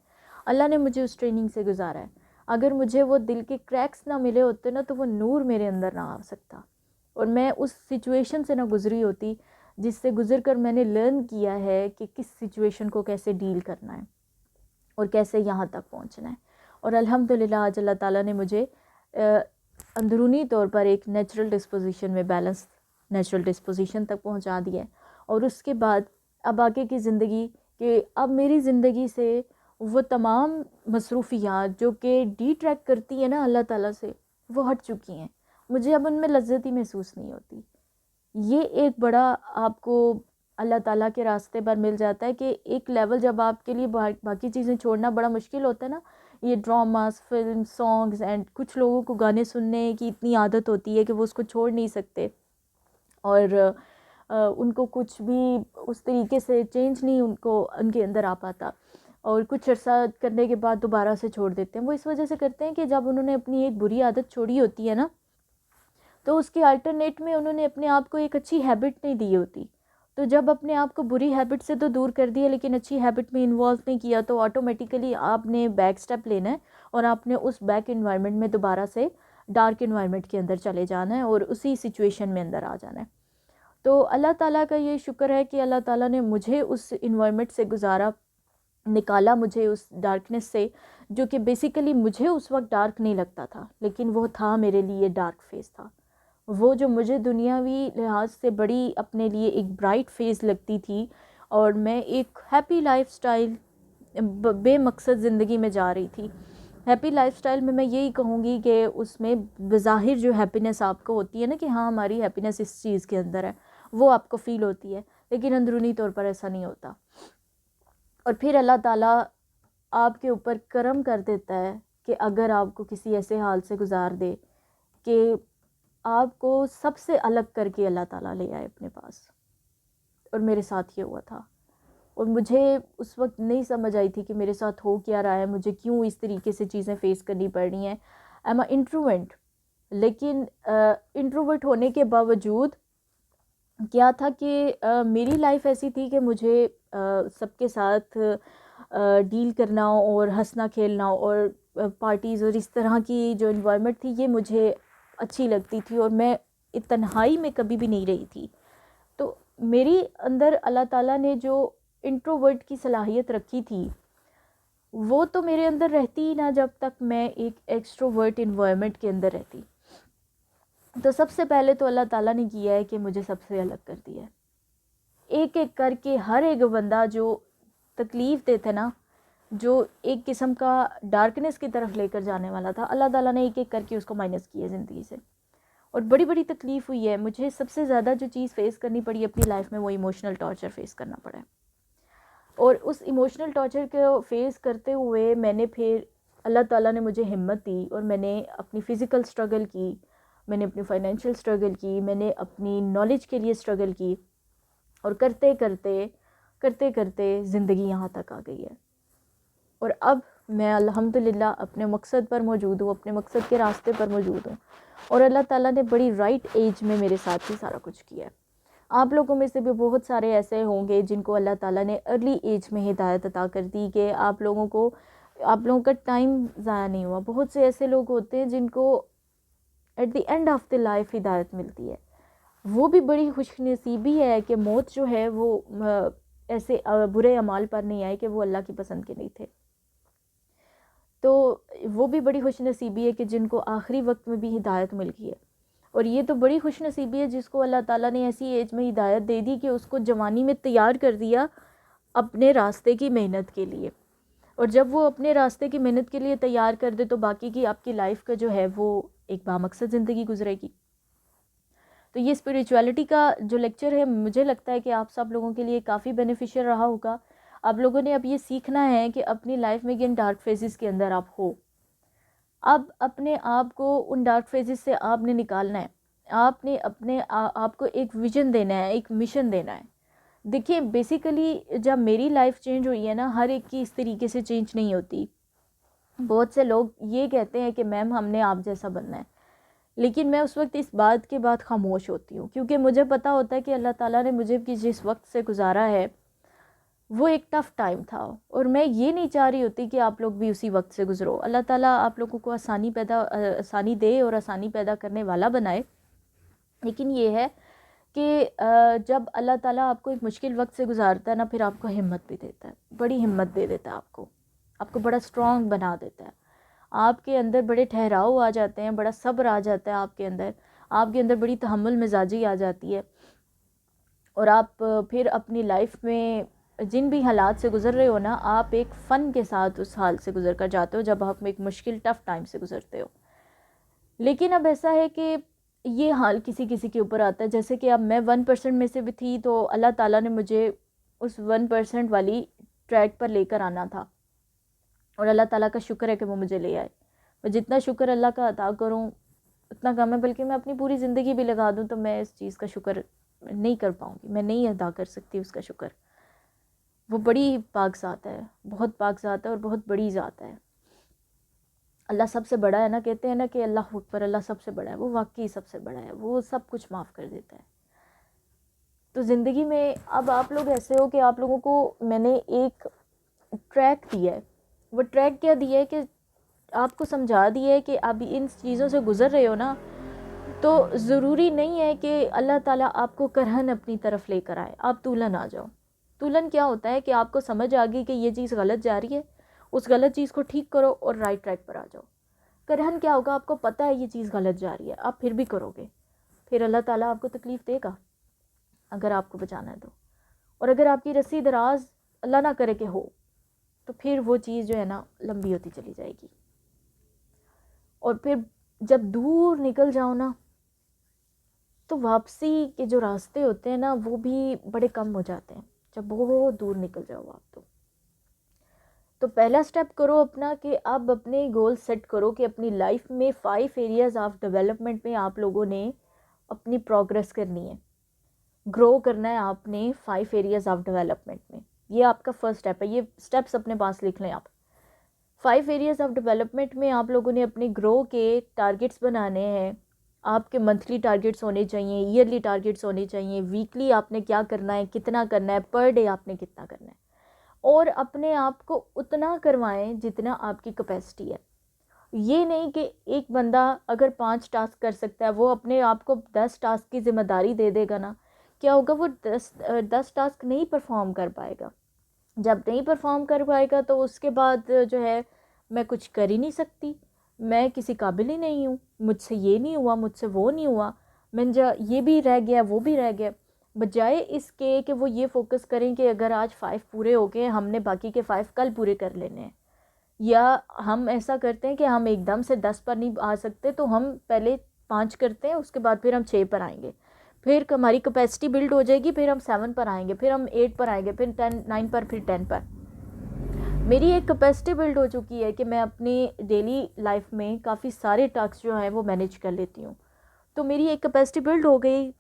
اللہ نے مجھے اس ٹریننگ سے گزارا ہے، اگر مجھے وہ دل کے کریکس نہ ملے ہوتے نا، تو وہ نور میرے اندر نہ آ سکتا، اور میں اس سچویشن سے نہ گزری ہوتی جس سے گزر کر میں نے لرن کیا ہے کہ کس سچویشن کو کیسے ڈیل کرنا ہے اور کیسے یہاں تک پہنچنا ہے. اور الحمدللہ آج اللہ تعالیٰ نے مجھے اندرونی طور پر ایک نیچرل ڈسپوزیشن میں بیلنس نیچرل ڈسپوزیشن تک پہنچا دیا ہے. اور اس کے بعد اب آگے کی زندگی، کہ اب میری زندگی سے وہ تمام مصروفیات جو کہ ڈی ٹریک کرتی ہیں نا اللہ تعالیٰ سے، وہ ہٹ چکی ہیں. مجھے اب ان میں لذت ہی محسوس نہیں ہوتی. یہ ایک بڑا آپ کو اللہ تعالیٰ کے راستے پر مل جاتا ہے کہ ایک لیول جب آپ کے لیے باقی چیزیں چھوڑنا بڑا مشکل ہوتا ہے نا، یہ ڈراماز، فلم، سانگز، اینڈ کچھ لوگوں کو گانے سننے کی اتنی عادت ہوتی ہے کہ وہ اس کو چھوڑ نہیں سکتے، اور ان کو کچھ بھی اس طریقے سے چینج نہیں ان کے اندر آ پاتا، اور کچھ عرصہ کرنے کے بعد دوبارہ سے چھوڑ دیتے ہیں. وہ اس وجہ سے کرتے ہیں کہ جب انہوں نے اپنی ایک بری عادت چھوڑی ہوتی ہے نا، تو اس کے الٹرنیٹ میں انہوں نے اپنے آپ کو ایک اچھی ہیبٹ نہیں دی ہوتی. تو جب اپنے آپ کو بری ہیبٹ سے تو دور کر دیا لیکن اچھی ہیبٹ میں انوالو نہیں کیا، تو آٹومیٹیکلی آپ نے بیک سٹیپ لینا ہے اور آپ نے اس بیک انوائرمنٹ میں دوبارہ سے ڈارک انوائرمنٹ کے اندر چلے جانا ہے اور اسی سچویشن میں اندر آ جانا ہے. تو اللہ تعالیٰ کا یہ شکر ہے کہ اللہ تعالیٰ نے مجھے اس انوائرمنٹ سے نکالا مجھے اس ڈارکنیس سے، جو کہ بیسیکلی مجھے اس وقت ڈارک نہیں لگتا تھا، لیکن وہ تھا میرے لیے ڈارک فیز تھا. وہ جو مجھے دنیاوی لحاظ سے بڑی اپنے لیے ایک برائٹ فیز لگتی تھی، اور میں ایک ہیپی لائف سٹائل بے مقصد زندگی میں جا رہی تھی. ہیپی لائف سٹائل میں میں یہی کہوں گی کہ اس میں بظاہر جو ہیپینس آپ کو ہوتی ہے نا، کہ ہاں ہماری ہیپینس اس چیز کے اندر ہے، وہ آپ کو فیل ہوتی ہے، لیکن اندرونی طور پر ایسا نہیں ہوتا. اور پھر اللہ تعالیٰ آپ کے اوپر کرم کر دیتا ہے کہ اگر آپ کو کسی ایسے حال سے گزار دے کہ آپ کو سب سے الگ کر کے اللہ تعالیٰ لے آئے اپنے پاس. اور میرے ساتھ یہ ہوا تھا، اور مجھے اس وقت نہیں سمجھ آئی تھی کہ میرے ساتھ ہو کیا رہا ہے، مجھے کیوں اس طریقے سے چیزیں فیس کرنی پڑ رہی ہیں. ایم اے انٹروورٹ، لیکن انٹروورٹ ہونے کے باوجود کیا تھا کہ میری لائف ایسی تھی کہ مجھے سب کے ساتھ ڈیل کرنا اور ہنسنا کھیلنا اور پارٹیز اور اس طرح کی جو انوائرمنٹ تھی یہ مجھے اچھی لگتی تھی، اور میں تنہائی میں کبھی بھی نہیں رہی تھی. تو میری اندر اللہ تعالیٰ نے جو انٹروورٹ کی صلاحیت رکھی تھی وہ تو میرے اندر رہتی ہی نہ جب تک میں ایک ایکسٹروورٹ انوائرمنٹ کے اندر رہتی. تو سب سے پہلے تو اللہ تعالیٰ نے کیا ہے کہ مجھے سب سے الگ کر دیا ہے. ایک ایک کر کے ہر ایک بندہ جو تکلیف دیتے نا، جو ایک قسم کا ڈارکنیس کی طرف لے کر جانے والا تھا، اللہ تعالیٰ نے ایک ایک کر کے اس کو مائنس کیا زندگی سے. اور بڑی بڑی تکلیف ہوئی ہے. مجھے سب سے زیادہ جو چیز فیس کرنی پڑی اپنی لائف میں وہ ایموشنل ٹارچر فیس کرنا پڑا ہے. اور اس ایموشنل ٹارچر کو فیس کرتے ہوئے میں نے پھر اللہ تعالیٰ نے مجھے ہمت دی، اور میں نے اپنی فزیکل سٹرگل کی، میں نے اپنی فائنینشیل سٹرگل کی، میں نے اپنی نالج کے لیے سٹرگل کی، اور کرتے کرتے زندگی یہاں تک آ گئی ہے. اور اب میں الحمدللہ اپنے مقصد پر موجود ہوں، اپنے مقصد کے راستے پر موجود ہوں، اور اللہ تعالیٰ نے بڑی رائٹ ایج میں میرے ساتھ ہی سارا کچھ کیا ہے. آپ لوگوں میں سے بھی بہت سارے ایسے ہوں گے جن کو اللہ تعالیٰ نے ارلی ایج میں ہدایت عطا کر دی کہ آپ لوگوں کا ٹائم ضائع نہیں ہوا. بہت سے ایسے لوگ ہوتے ہیں جن کو at the end of the life ہدایت ملتی ہے. وہ بھی بڑی خوش نصیبی ہے کہ موت جو ہے وہ ایسے برے اعمال پر نہیں آئے کہ وہ اللہ کی پسند کے نہیں تھے. تو وہ بھی بڑی خوش نصیبی ہے کہ جن کو آخری وقت میں بھی ہدایت مل گئی ہے. اور یہ تو بڑی خوش نصیبی ہے جس کو اللہ تعالیٰ نے ایسی ایج میں ہدایت دے دی کہ اس کو جوانی میں تیار کر دیا اپنے راستے کی محنت کے لیے. اور جب وہ اپنے راستے کی محنت کے لیے تیار کر دے تو باقی کی آپ کی لائف کا جو ہے وہ ایک بامقصد زندگی گزرے گی. تو یہ اسپریچویلٹی کا جو لیکچر ہے مجھے لگتا ہے کہ آپ سب لوگوں کے لیے کافی بینیفیشیل رہا ہوگا. آپ لوگوں نے اب یہ سیکھنا ہے کہ اپنی لائف میں کن ڈارک فیزز کے اندر آپ ہو. اب اپنے آپ کو ان ڈارک فیزز سے آپ نے نکالنا ہے. آپ نے اپنے آپ کو ایک ویژن دینا ہے, ایک مشن دینا ہے. دیکھیے بیسیکلی جب میری لائف چینج ہوئی ہے نا, ہر ایک کی اس طریقے سے چینج نہیں ہوتی. بہت سے لوگ یہ کہتے ہیں کہ میم ہم نے آپ جیسا بننا ہے, لیکن میں اس وقت اس بات کے بعد خاموش ہوتی ہوں, کیونکہ مجھے پتہ ہوتا ہے کہ اللہ تعالیٰ نے مجھے جس وقت سے گزارا ہے وہ ایک ٹف ٹائم تھا, اور میں یہ نہیں چاہ رہی ہوتی کہ آپ لوگ بھی اسی وقت سے گزرو. اللہ تعالیٰ آپ لوگوں کو آسانی دے اور آسانی پیدا کرنے والا بنائے. لیکن یہ ہے کہ جب اللہ تعالیٰ آپ کو ایک مشکل وقت سے گزارتا ہے نا, پھر آپ کو ہمت بھی دیتا ہے, بڑی ہمت دے دیتا ہے آپ کو بڑا اسٹرانگ بنا دیتا ہے. آپ کے اندر بڑے ٹھہراؤ آ جاتے ہیں, بڑا صبر آ جاتا ہے آپ کے اندر بڑی تحمل مزاجی آ جاتی ہے. اور آپ پھر اپنی لائف میں جن بھی حالات سے گزر رہے ہو نا, آپ ایک فن کے ساتھ اس حال سے گزر کر جاتے ہو جب آپ ایک مشکل ٹف ٹائم سے گزرتے ہو. لیکن اب ایسا ہے کہ یہ حال کسی کسی کے اوپر آتا ہے. جیسے کہ اب میں 1% میں سے بھی تھی, تو اللہ تعالیٰ نے مجھے اس 1% والی ٹریک پر لے کر آنا تھا, اور اللہ تعالیٰ کا شکر ہے کہ وہ مجھے لے آئے. میں جتنا شکر اللہ کا ادا کروں اتنا کم ہے, بلکہ میں اپنی پوری زندگی بھی لگا دوں تو میں اس چیز کا شکر نہیں کر پاؤں گی, میں نہیں ادا کر سکتی اس کا شکر. وہ بڑی پاک ذات ہے, بہت پاک ذات ہے اور بہت بڑی ذات ہے. اللہ سب سے بڑا ہے نا, کہتے ہیں نا کہ اللہ اکبر, اللہ سب سے بڑا ہے. وہ واقعی سب سے بڑا ہے, وہ سب کچھ معاف کر دیتا ہے. تو زندگی میں اب آپ لوگ ایسے ہو کہ آپ لوگوں کو میں نے ایک ٹریک دیا ہے. وہ ٹریک کیا دیا ہے کہ آپ کو سمجھا دیا ہے کہ اب ان چیزوں سے گزر رہے ہو نا, تو ضروری نہیں ہے کہ اللہ تعالیٰ آپ کو کرہن اپنی طرف لے کر آئے, آپ تولن آ جاؤ. تولن کیا ہوتا ہے کہ آپ کو سمجھ آ گئی کہ یہ چیز غلط جا رہی ہے, اس غلط چیز کو ٹھیک کرو اور رائٹ ٹریک پر آ جاؤ. کرہن کیا ہوگا, آپ کو پتہ ہے یہ چیز غلط جا رہی ہے, آپ پھر بھی کرو گے, پھر اللہ تعالیٰ آپ کو تکلیف دے گا اگر آپ کو بچانا ہے تو. اور اگر آپ کی رسی دراز اللہ نہ کرے کہ ہو, تو پھر وہ چیز جو ہے نا لمبی ہوتی چلی جائے گی. اور پھر جب دور نکل جاؤ نا, تو واپسی کے جو راستے ہوتے ہیں نا وہ بھی بڑے کم ہو جاتے ہیں جب بہت دور نکل جاؤ آپ. تو پہلا سٹیپ کرو اپنا کہ اب اپنے گول سیٹ کرو کہ اپنی لائف میں 5 ایریاز آف ڈیولپمنٹ میں آپ لوگوں نے اپنی پروگریس کرنی ہے, گرو کرنا ہے آپ نے 5 ایریاز آف ڈیولپمنٹ میں. یہ آپ کا فرسٹ سٹیپ ہے, یہ سٹیپس اپنے پاس لکھ لیں آپ. 5 ایریاز آف ڈیولپمنٹ میں آپ لوگوں نے اپنے گرو کے ٹارگٹس بنانے ہیں. آپ کے منتھلی ٹارگٹس ہونے چاہیے, ایئرلی ٹارگٹس ہونے چاہیے, ویکلی آپ نے کیا کرنا ہے, کتنا کرنا ہے, پر ڈے آپ نے کتنا کرنا ہے, اور اپنے آپ کو اتنا کروائیں جتنا آپ کی کیپیسٹی ہے. یہ نہیں کہ ایک بندہ اگر 5 ٹاسک کر سکتا ہے وہ اپنے آپ کو 10 ٹاسک کی ذمہ داری دے دے گا نا, کیا ہوگا, وہ 10 ٹاسک نہیں پرفارم کر پائے گا. جب نہیں پرفارم کر پائے گا تو اس کے بعد جو ہے میں کچھ کر ہی نہیں سکتی, میں کسی قابل ہی نہیں ہوں, مجھ سے یہ نہیں ہوا, مجھ سے وہ نہیں ہوا, یہ بھی رہ گیا, وہ بھی رہ گیا. بجائے اس کے کہ وہ یہ فوکس کریں کہ اگر آج 5 پورے ہو گئے, ہم نے باقی کے 5 کل پورے کر لینے ہیں. یا ہم ایسا کرتے ہیں کہ ہم ایک دم سے 10 پر نہیں آ سکتے, تو ہم پہلے 5 کرتے ہیں, اس کے بعد پھر ہم 6 پر آئیں گے, پھر ہماری کیپیسٹی بلڈ ہو جائے گی, پھر ہم 7 پر آئیں گے, پھر ہم 8 پر آئیں گے, پھر 9 پر, پھر 10 پر. میری ایک کیپیسٹی بلڈ ہو چکی ہے کہ میں اپنی ڈیلی لائف میں کافی سارے ٹاسک جو ہیں وہ مینیج کر لیتی ہوں. تو میری ایک کیپیسٹی بلڈ ہو گئی,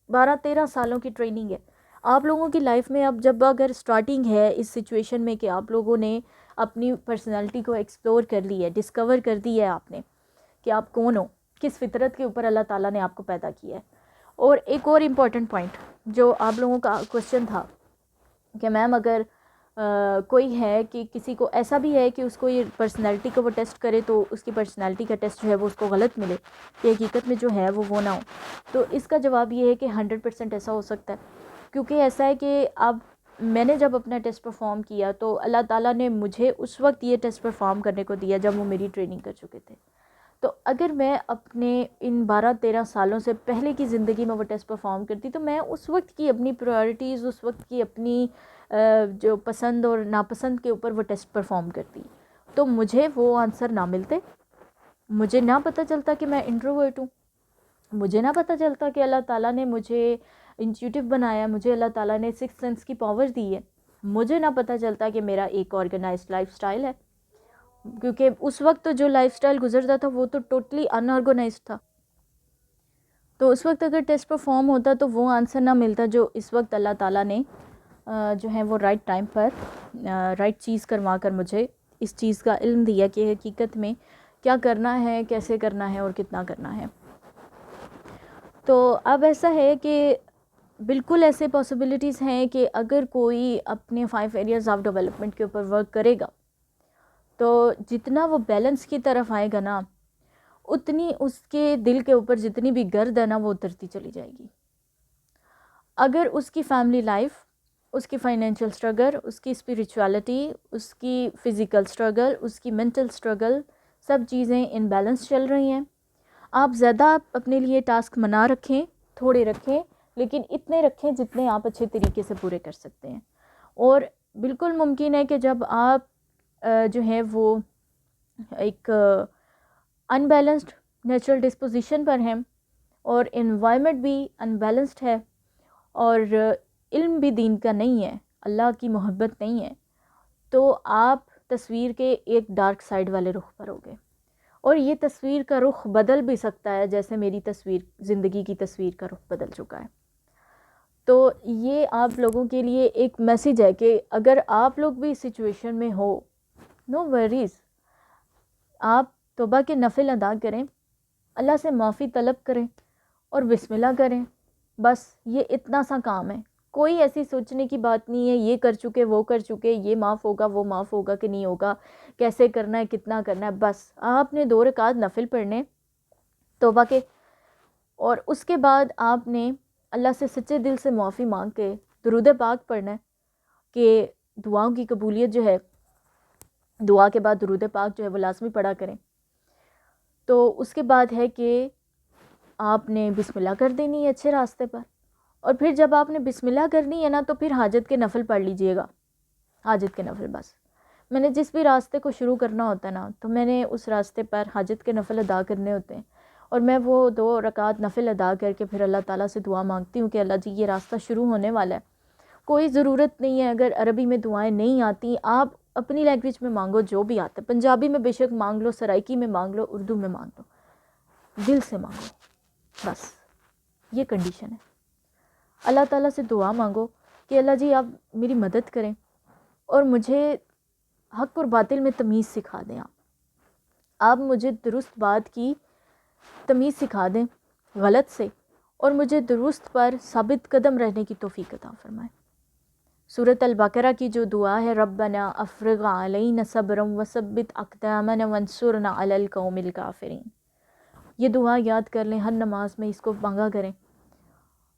12-13 سالوں کی ٹریننگ ہے. آپ لوگوں کی لائف میں اب جب اگر سٹارٹنگ ہے اس سچویشن میں کہ آپ لوگوں نے اپنی پرسنالٹی کو ایکسپلور کر لی ہے, ڈسکور کر دی ہے آپ نے کہ آپ کون ہو, کس فطرت کے اوپر اللہ تعالیٰ نے آپ کو پیدا کیا ہے. اور ایک اور امپورٹنٹ پوائنٹ جو آپ لوگوں کا کوشچن تھا کہ میم اگر کوئی ہے کہ کسی کو ایسا بھی ہے کہ اس کو یہ پرسنالٹی کو وہ ٹیسٹ کرے تو اس کی پرسنالٹی کا ٹیسٹ جو ہے وہ اس کو غلط ملے, کہ حقیقت میں جو ہے وہ نہ ہو, تو اس کا جواب یہ ہے کہ 100% ایسا ہو سکتا ہے. کیونکہ ایسا ہے کہ اب میں نے جب اپنا ٹیسٹ پرفارم کیا تو اللہ تعالیٰ نے مجھے اس وقت یہ ٹیسٹ پرفارم کرنے کو دیا جب وہ میری ٹریننگ کر چکے تھے. تو اگر میں اپنے ان 12-13 سالوں سے پہلے کی زندگی میں وہ ٹیسٹ پرفارم کرتی تو میں اس وقت کی اپنی پرائورٹیز، اس وقت کی اپنی جو پسند اور ناپسند کے اوپر وہ ٹیسٹ پرفارم کرتی تو مجھے وہ آنسر نہ ملتے. مجھے نہ پتہ چلتا کہ میں انٹروورٹ ہوں، مجھے نہ پتہ چلتا کہ اللہ تعالیٰ نے مجھے انٹیوٹیو بنایا، مجھے اللہ تعالیٰ نے سکس سینس کی پاور دی ہے، مجھے نہ پتہ چلتا کہ میرا ایک آرگنائزڈ لائف سٹائل ہے، کیونکہ اس وقت تو جو لائف سٹائل گزرتا تھا وہ تو ٹوٹلی ان آرگنائزڈ تھا. تو اس وقت اگر ٹیسٹ پرفارم ہوتا تو وہ آنسر نہ ملتا جو اس وقت اللہ تعالیٰ نے جو ہے وہ رائٹ ٹائم پر رائٹ چیز کروا کر مجھے اس چیز کا علم دیا کہ حقیقت میں کیا کرنا ہے، کیسے کرنا ہے اور کتنا کرنا ہے. تو اب ایسا ہے کہ بالکل ایسے پاسبلٹیز ہیں کہ اگر کوئی اپنے 5 ایریاز آف ڈیولپمنٹ کے اوپر ورک کرے گا تو جتنا وہ بیلنس کی طرف آئے گا نا، اتنی اس کے دل کے اوپر جتنی بھی گرد ہے نا وہ اترتی چلی جائے گی. اگر اس کی فیملی لائف، اس کی فائنینشیل سٹرگل، اس کی اسپریچوالٹی، اس کی فزیکل سٹرگل، اس کی منٹل سٹرگل، سب چیزیں ان بیلنس چل رہی ہیں، آپ زیادہ اپنے لیے ٹاسک منا رکھیں، تھوڑے رکھیں، لیکن اتنے رکھیں جتنے آپ اچھے طریقے سے پورے کر سکتے ہیں. اور بالکل ممکن ہے کہ جب آپ جو ہے وہ ایک ان بیلنسڈ نیچرل ڈسپوزیشن پر ہیں اور انوائرمنٹ بھی ان بیلنسڈ ہے اور علم بھی دین کا نہیں ہے، اللہ کی محبت نہیں ہے، تو آپ تصویر کے ایک ڈارک سائڈ والے رخ پر ہوگے. اور یہ تصویر کا رخ بدل بھی سکتا ہے، جیسے میری تصویر، زندگی کی تصویر کا رخ بدل چکا ہے. تو یہ آپ لوگوں کے لیے ایک میسیج ہے کہ اگر آپ لوگ بھی اس سچویشن میں ہو، نو ویریز، آپ توبہ کے نفل ادا کریں، اللہ سے معافی طلب کریں اور بسم اللہ کریں. بس یہ اتنا سا کام ہے، کوئی ایسی سوچنے کی بات نہیں ہے یہ کر چکے وہ کر چکے، یہ معاف ہوگا وہ معاف ہوگا کہ نہیں ہوگا، کیسے کرنا ہے کتنا کرنا ہے. بس آپ نے 2 رکعت نفل پڑھنے توبہ کے، اور اس کے بعد آپ نے اللہ سے سچے دل سے معافی مانگ کے درود پاک پڑھنا ہے کہ دعاؤں کی قبولیت جو ہے، دعا کے بعد درود پاک جو ہے وہ لازمی پڑھا کریں. تو اس کے بعد ہے کہ آپ نے بسم اللہ کر دینی ہے اچھے راستے پر، اور پھر جب آپ نے بسم اللہ کرنی ہے نا تو پھر حاجت کے نفل پڑھ لیجئے گا. حاجت کے نفل، بس میں نے جس بھی راستے کو شروع کرنا ہوتا ہے نا تو میں نے اس راستے پر حاجت کے نفل ادا کرنے ہوتے ہیں، اور میں وہ 2 رکعت نفل ادا کر کے پھر اللہ تعالیٰ سے دعا مانگتی ہوں کہ اللہ جی یہ راستہ شروع ہونے والا ہے. کوئی ضرورت نہیں ہے، اگر عربی میں دعائیں نہیں آتی آپ اپنی لینگویج میں مانگو، جو بھی آتا ہے، پنجابی میں بے شک مانگ لو، سرائکی میں مانگ لو، اردو میں مانگ لو، دل سے مانگو. بس یہ کنڈیشن ہے. اللہ تعالیٰ سے دعا مانگو کہ اللہ جی آپ میری مدد کریں اور مجھے حق اور باطل میں تمیز سکھا دیں. آپ مجھے درست بات کی تمیز سکھا دیں غلط سے، اور مجھے درست پر ثابت قدم رہنے کی توفیق عطا فرمائیں. سورۃ البقرہ کی جو دعا ہے، ربنا افرغ علینا صبرا وثبت اقدامنا وانصرنا علی القوم الکافرین، یہ دعا یاد کر لیں، ہر نماز میں اس کو مانگا کریں.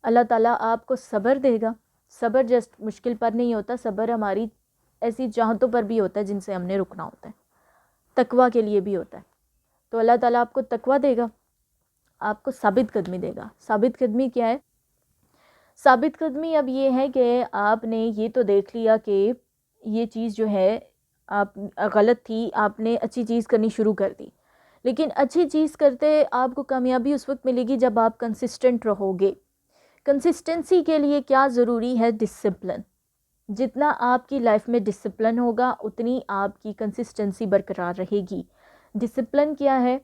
اللہ تعالیٰ آپ کو صبر دے گا. صبر جسٹ مشکل پر نہیں ہوتا، صبر ہماری ایسی چاہتوں پر بھی ہوتا ہے جن سے ہم نے رکنا ہوتا ہے، تقویٰ کے لیے بھی ہوتا ہے. تو اللہ تعالیٰ آپ کو تقویٰ دے گا، آپ کو ثابت قدمی دے گا. ثابت قدمی کیا ہے؟ ثابت قدمی اب یہ ہے کہ آپ نے یہ تو دیکھ لیا کہ یہ چیز جو ہے آپ غلط تھی، آپ نے اچھی چیز کرنی شروع کر دی، لیکن اچھی چیز کرتے آپ کو کامیابی اس وقت ملے گی جب آپ کنسسٹنٹ رہو گے. کنسسٹنسی کے لیے کیا ضروری ہے؟ ڈسپلن. جتنا آپ کی لائف میں ڈسپلن ہوگا اتنی آپ کی کنسسٹنسی برقرار رہے گی. ڈسپلن کیا ہے؟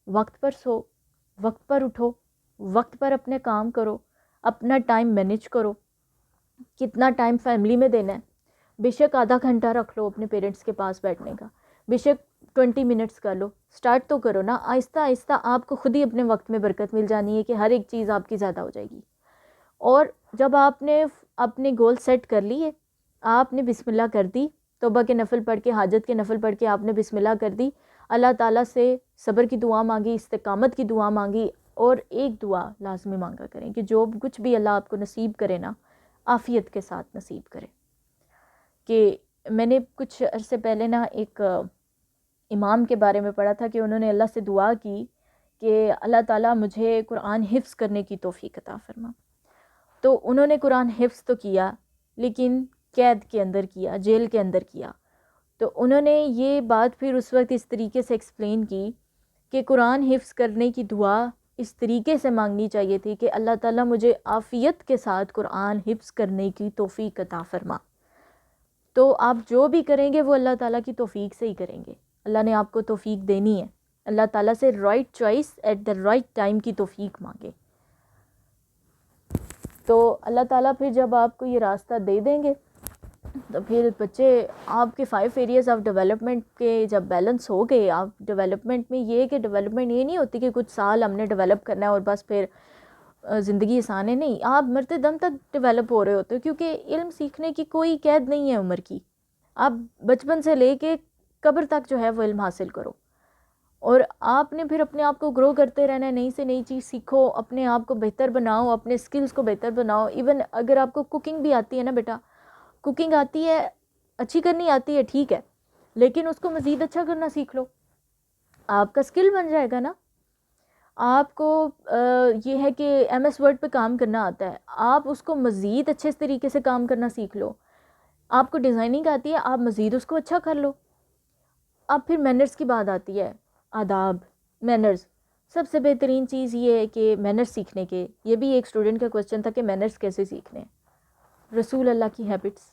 وقت پر سو، وقت پر اٹھو، وقت پر اپنے کام کرو، اپنا ٹائم مینیج کرو. کتنا ٹائم فیملی میں دینا ہے؟ بے شک آدھا گھنٹہ رکھ لو اپنے پیرنٹس کے پاس بیٹھنے کا، بے شک 20 منٹس کر لو، سٹارٹ تو کرو نا. آہستہ آہستہ آپ کو خود ہی اپنے وقت میں برکت مل جانی ہے کہ ہر ایک چیز آپ کی زیادہ ہو جائے گی. اور جب آپ نے اپنے گول سیٹ کر لیے، آپ نے بسم اللہ کر دی، توبہ کے نفل پڑھ کے، حاجت کے نفل پڑھ کے آپ نے بسم اللہ کر دی، اللہ تعالیٰ سے صبر کی دعا مانگی، استقامت کی دعا مانگی، اور ایک دعا لازمی مانگا کریں کہ جو کچھ بھی اللہ آپ کو نصیب کرے نا، عافیت کے ساتھ نصیب کرے. کہ میں نے کچھ عرصے پہلے نا ایک امام کے بارے میں پڑھا تھا کہ انہوں نے اللہ سے دعا کی کہ اللہ تعالیٰ مجھے قرآن حفظ کرنے کی توفیق عطا فرما. تو انہوں نے قرآن حفظ تو کیا لیکن قید کے اندر کیا، جیل کے اندر کیا. تو انہوں نے یہ بات پھر اس وقت اس طریقے سے ایکسپلین کی کہ قرآن حفظ کرنے کی دعا اس طریقے سے مانگنی چاہیے تھی کہ اللہ تعالیٰ مجھے عافیت کے ساتھ قرآن حفظ کرنے کی توفیق عطا فرما. تو آپ جو بھی کریں گے وہ اللہ تعالیٰ کی توفیق سے ہی کریں گے. اللہ نے آپ کو توفیق دینی ہے. اللہ تعالیٰ سے right choice at the right time کی توفیق مانگے. تو اللہ تعالیٰ پھر جب آپ کو یہ راستہ دے دیں گے تو پھر بچے آپ کے 5 ایریاز آف ڈیولپمنٹ کے جب بیلنس ہو گئے. آپ ڈیولپمنٹ میں یہ کہ ڈیولپمنٹ یہ نہیں ہوتی کہ کچھ سال ہم نے ڈیولپ کرنا ہے اور بس پھر زندگی آسان ہے. نہیں، آپ مرتے دم تک ڈیولپ ہو رہے ہوتے ہو، کیونکہ علم سیکھنے کی کوئی قید نہیں ہے عمر کی. آپ بچپن سے لے کے قبر تک جو ہے وہ علم حاصل کرو، اور آپ نے پھر اپنے آپ کو گرو کرتے رہنا ہے. نئی سے نئی چیز سیکھو، اپنے آپ کو بہتر بناؤ، اپنے سکلز کو بہتر بناؤ. ایون اگر آپ کو کوکنگ بھی آتی ہے نا بیٹا، کوکنگ آتی ہے، اچھی کرنی آتی ہے، ٹھیک ہے، لیکن اس کو مزید اچھا کرنا سیکھ لو، آپ کا سکل بن جائے گا نا. آپ کو یہ ہے کہ ایم ایس ورڈ پہ کام کرنا آتا ہے، آپ اس کو مزید اچھے طریقے سے کام کرنا سیکھ لو. آپ کو ڈیزائننگ آتی ہے، آپ مزید اس کو اچھا کر لو. اب پھر مینرز کی بات آتی ہے، آداب، مینرز. سب سے بہترین چیز یہ ہے کہ مینرز سیکھنے کے، یہ بھی ایک اسٹوڈنٹ کا کویسچن تھا کہ مینرز کیسے سیکھنے ہیں. رسول اللہ کی ہیبٹس،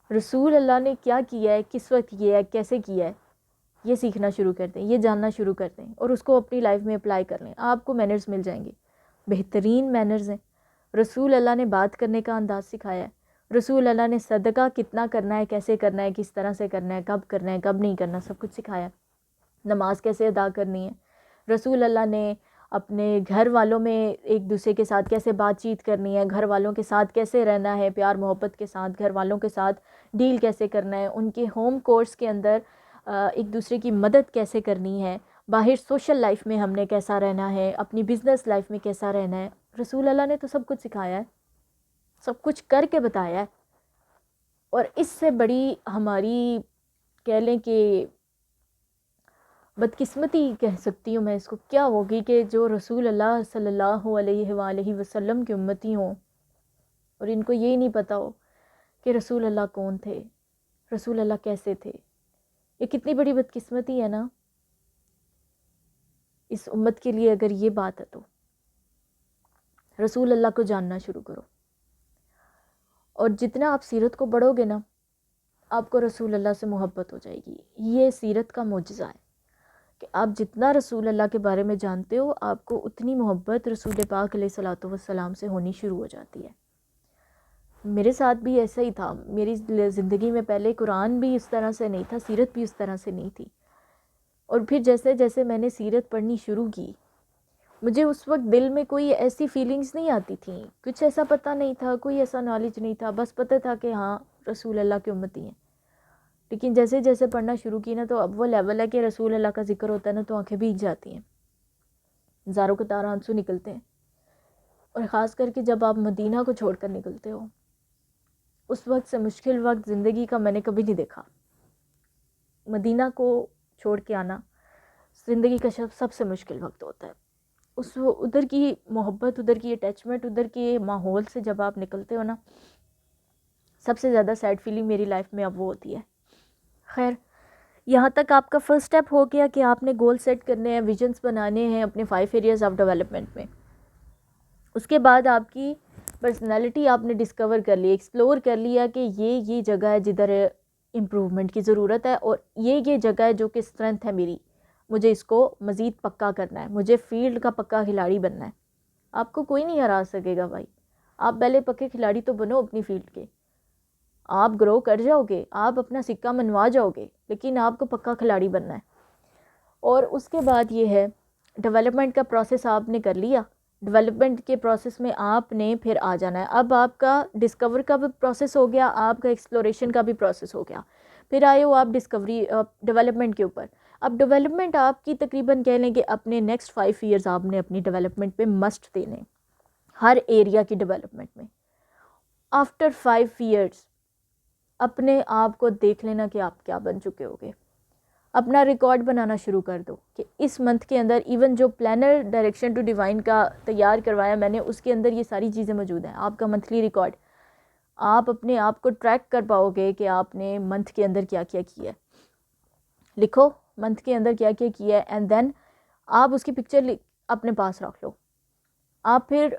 رسول اللہ نے کیا کیا ہے، کس وقت کیا ہے، کیسے کیا ہے، یہ سیکھنا شروع کر دیں، یہ جاننا شروع کر دیں اور اس کو اپنی لائف میں اپلائی کر لیں. آپ کو مینرز مل جائیں گے. بہترین مینرز ہیں. رسول اللہ نے بات کرنے کا انداز سکھایا ہے. رسول اللہ نے صدقہ کتنا کرنا ہے، کیسے کرنا ہے، کس طرح سے کرنا ہے، کب نہیں کرنا، سب کچھ سکھایا. نماز کیسے ادا کرنی ہے. رسول اللہ نے اپنے گھر والوں میں ایک دوسرے کے ساتھ کیسے بات چیت کرنی ہے، گھر والوں کے ساتھ کیسے رہنا ہے، پیار محبت کے ساتھ گھر والوں کے ساتھ ڈیل کیسے کرنا ہے، ان کے ہوم کورس کے اندر ایک دوسرے کی مدد کیسے کرنی ہے، باہر سوشل لائف میں ہم نے کیسا رہنا ہے، اپنی بزنس لائف میں کیسا رہنا ہے. رسول اللہ نے تو سب کچھ سکھایا ہے، سب کچھ کر کے بتایا ہے. اور اس سے بڑی ہماری کہہ لیں کہ بدقسمتی کہہ سکتی ہوں میں اس کو، کیا ہوگی کہ جو رسول اللہ صلی اللہ علیہ وآلہ وسلم کی امتی ہوں اور ان کو یہی نہیں پتہ ہو کہ رسول اللہ کون تھے، رسول اللہ کیسے تھے. یہ کتنی بڑی بدقسمتی ہے نا اس امت کے لیے. اگر یہ بات ہے تو رسول اللہ کو جاننا شروع کرو، اور جتنا آپ سیرت کو پڑھو گے نا آپ کو رسول اللہ سے محبت ہو جائے گی. یہ سیرت کا معجزہ ہے کہ آپ جتنا رسول اللہ کے بارے میں جانتے ہو آپ کو اتنی محبت رسول پاک علیہ الصلوۃ والسلام سے ہونی شروع ہو جاتی ہے. میرے ساتھ بھی ایسا ہی تھا. میری زندگی میں پہلے قرآن بھی اس طرح سے نہیں تھا، سیرت بھی اس طرح سے نہیں تھی. اور پھر جیسے جیسے میں نے سیرت پڑھنی شروع کی، مجھے اس وقت دل میں کوئی ایسی فیلنگز نہیں آتی تھیں، کچھ ایسا پتہ نہیں تھا، کوئی ایسا نالج نہیں تھا، بس پتہ تھا کہ ہاں رسول اللہ کی امتی ہیں. لیکن جیسے جیسے پڑھنا شروع کی نا تو اب وہ لیول ہے کہ رسول اللہ کا ذکر ہوتا ہے نا تو آنکھیں بھیگ جاتی ہیں، زاروں کے تار آنسو نکلتے ہیں. اور خاص کر کے جب آپ مدینہ کو چھوڑ کر نکلتے ہو، اس وقت سے مشکل وقت زندگی کا میں نے کبھی نہیں دیکھا. مدینہ کو چھوڑ کے آنا زندگی کا سب سے مشکل وقت ہوتا ہے. ادھر کی محبت، ادھر کی اٹیچمنٹ، ادھر کے ماحول سے جب آپ نکلتے ہو نا، سب سے زیادہ سیڈ فیلنگ میری لائف میں اب وہ ہوتی ہے. خیر، یہاں تک آپ کا فرسٹ سٹیپ ہو گیا کہ آپ نے گول سیٹ کرنے ہیں، ویژنز بنانے ہیں اپنے 5 ایریاز آف ڈیولپمنٹ میں. اس کے بعد آپ کی پرسنالٹی آپ نے ڈسکور کر لی، ایکسپلور کر لیا کہ یہ جگہ ہے جدھر امپرومنٹ کی ضرورت ہے، اور یہ جگہ ہے جو کہ اسٹرینتھ ہے میری، مجھے اس کو مزید پکا کرنا ہے، مجھے فیلڈ کا پکا کھلاڑی بننا ہے. آپ کو کوئی نہیں ہرا سکے گا بھائی. آپ پہلے پکے کھلاڑی تو بنو اپنی فیلڈ کے. آپ گرو کر جاؤ گے، آپ اپنا سکہ منوا جاؤ گے، لیکن آپ کو پکا کھلاڑی بننا ہے. اور اس کے بعد یہ ہے ڈیولپمنٹ کا پروسیس آپ نے کر لیا. ڈیولپمنٹ کے پروسیس میں آپ نے پھر آ جانا ہے. اب آپ کا ڈسکور کا بھی پروسیس ہو گیا، آپ کا ایکسپلوریشن کا بھی پروسیس ہو گیا. پھر آئے ہو آپ ڈیولپمنٹ کے اوپر. اب ڈیولپمنٹ آپ کی تقریباً کہہ لیں کہ اپنے نیکسٹ 5 ایئرز آپ نے اپنی ڈیولپمنٹ پہ مسٹ دینے، ہر ایریا کی ڈیولپمنٹ میں. آفٹر 5 ایئرز اپنے آپ کو دیکھ لینا کہ آپ کیا بن چکے ہوگے. اپنا ریکارڈ بنانا شروع کر دو کہ اس منتھ کے اندر ایون جو پلانر ڈائریکشن ٹو ڈیوائن کا تیار کروایا میں نے، اس کے اندر یہ ساری چیزیں موجود ہیں. آپ کا منتھلی ریکارڈ، آپ اپنے آپ کو ٹریک کر پاؤ گے کہ آپ نے منتھ کے اندر کیا کیا کیا ہے. لکھو منتھ کے اندر کیا کیا کیا ہے، اینڈ دین آپ اس کی پکچر اپنے پاس رکھ لو. آپ پھر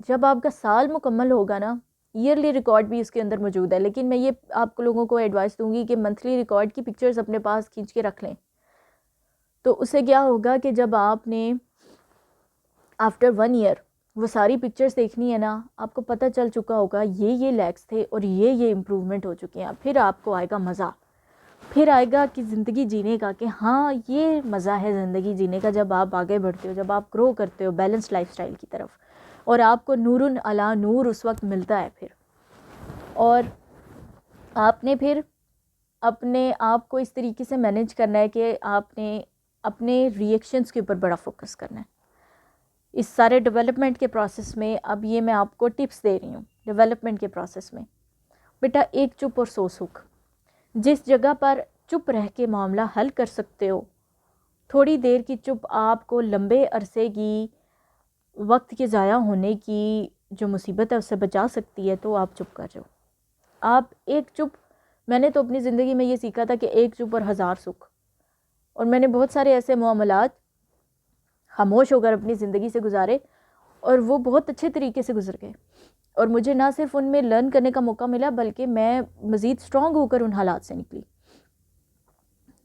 جب آپ کا سال مکمل ہوگا نا، ایئرلی ریکارڈ بھی اس کے اندر موجود ہے، لیکن میں یہ آپ لوگوں کو ایڈوائس دوں گی کہ منتھلی ریکارڈ کی پکچرز اپنے پاس کھینچ کے رکھ لیں. تو اس سے کیا ہوگا کہ جب آپ نے آفٹر 1 ایئر وہ ساری پکچرز دیکھنی ہے نا، آپ کو پتہ چل چکا ہوگا یہ لیگس تھے اور یہ امپرومنٹ ہو چکے ہیں. پھر آپ کو آئے گا مزہ، پھر آئے گا کہ زندگی جینے کا، کہ ہاں یہ مزہ ہے زندگی جینے کا. جب آپ آگے بڑھتے ہو، جب آپ گرو کرتے ہو بیلنس لائف سٹائل کی طرف، اور آپ کو نور علی نور اس وقت ملتا ہے پھر. اور آپ نے پھر اپنے آپ کو اس طریقے سے مینیج کرنا ہے کہ آپ نے اپنے ریئیکشنز کے اوپر بڑا فوکس کرنا ہے اس سارے ڈیولپمنٹ کے پروسیس میں. اب یہ میں آپ کو ٹپس دے رہی ہوں ڈیولپمنٹ کے پروسیس میں. بیٹا ایک چپ اور 100 سکھ. جس جگہ پر چپ رہ کے معاملہ حل کر سکتے ہو، تھوڑی دیر کی چپ آپ کو لمبے عرصے کی وقت کے ضائع ہونے کی جو مصیبت ہے اس سے بچا سکتی ہے، تو آپ چپ کر جاؤ. آپ ایک چپ، میں نے تو اپنی زندگی میں یہ سیکھا تھا کہ ایک چپ اور 1000 سکھ. اور میں نے بہت سارے ایسے معاملات خاموش ہو کر اپنی زندگی سے گزارے، اور وہ بہت اچھے طریقے سے گزر گئے. اور مجھے نہ صرف ان میں لرن کرنے کا موقع ملا، بلکہ میں مزید اسٹرانگ ہو کر ان حالات سے نکلی.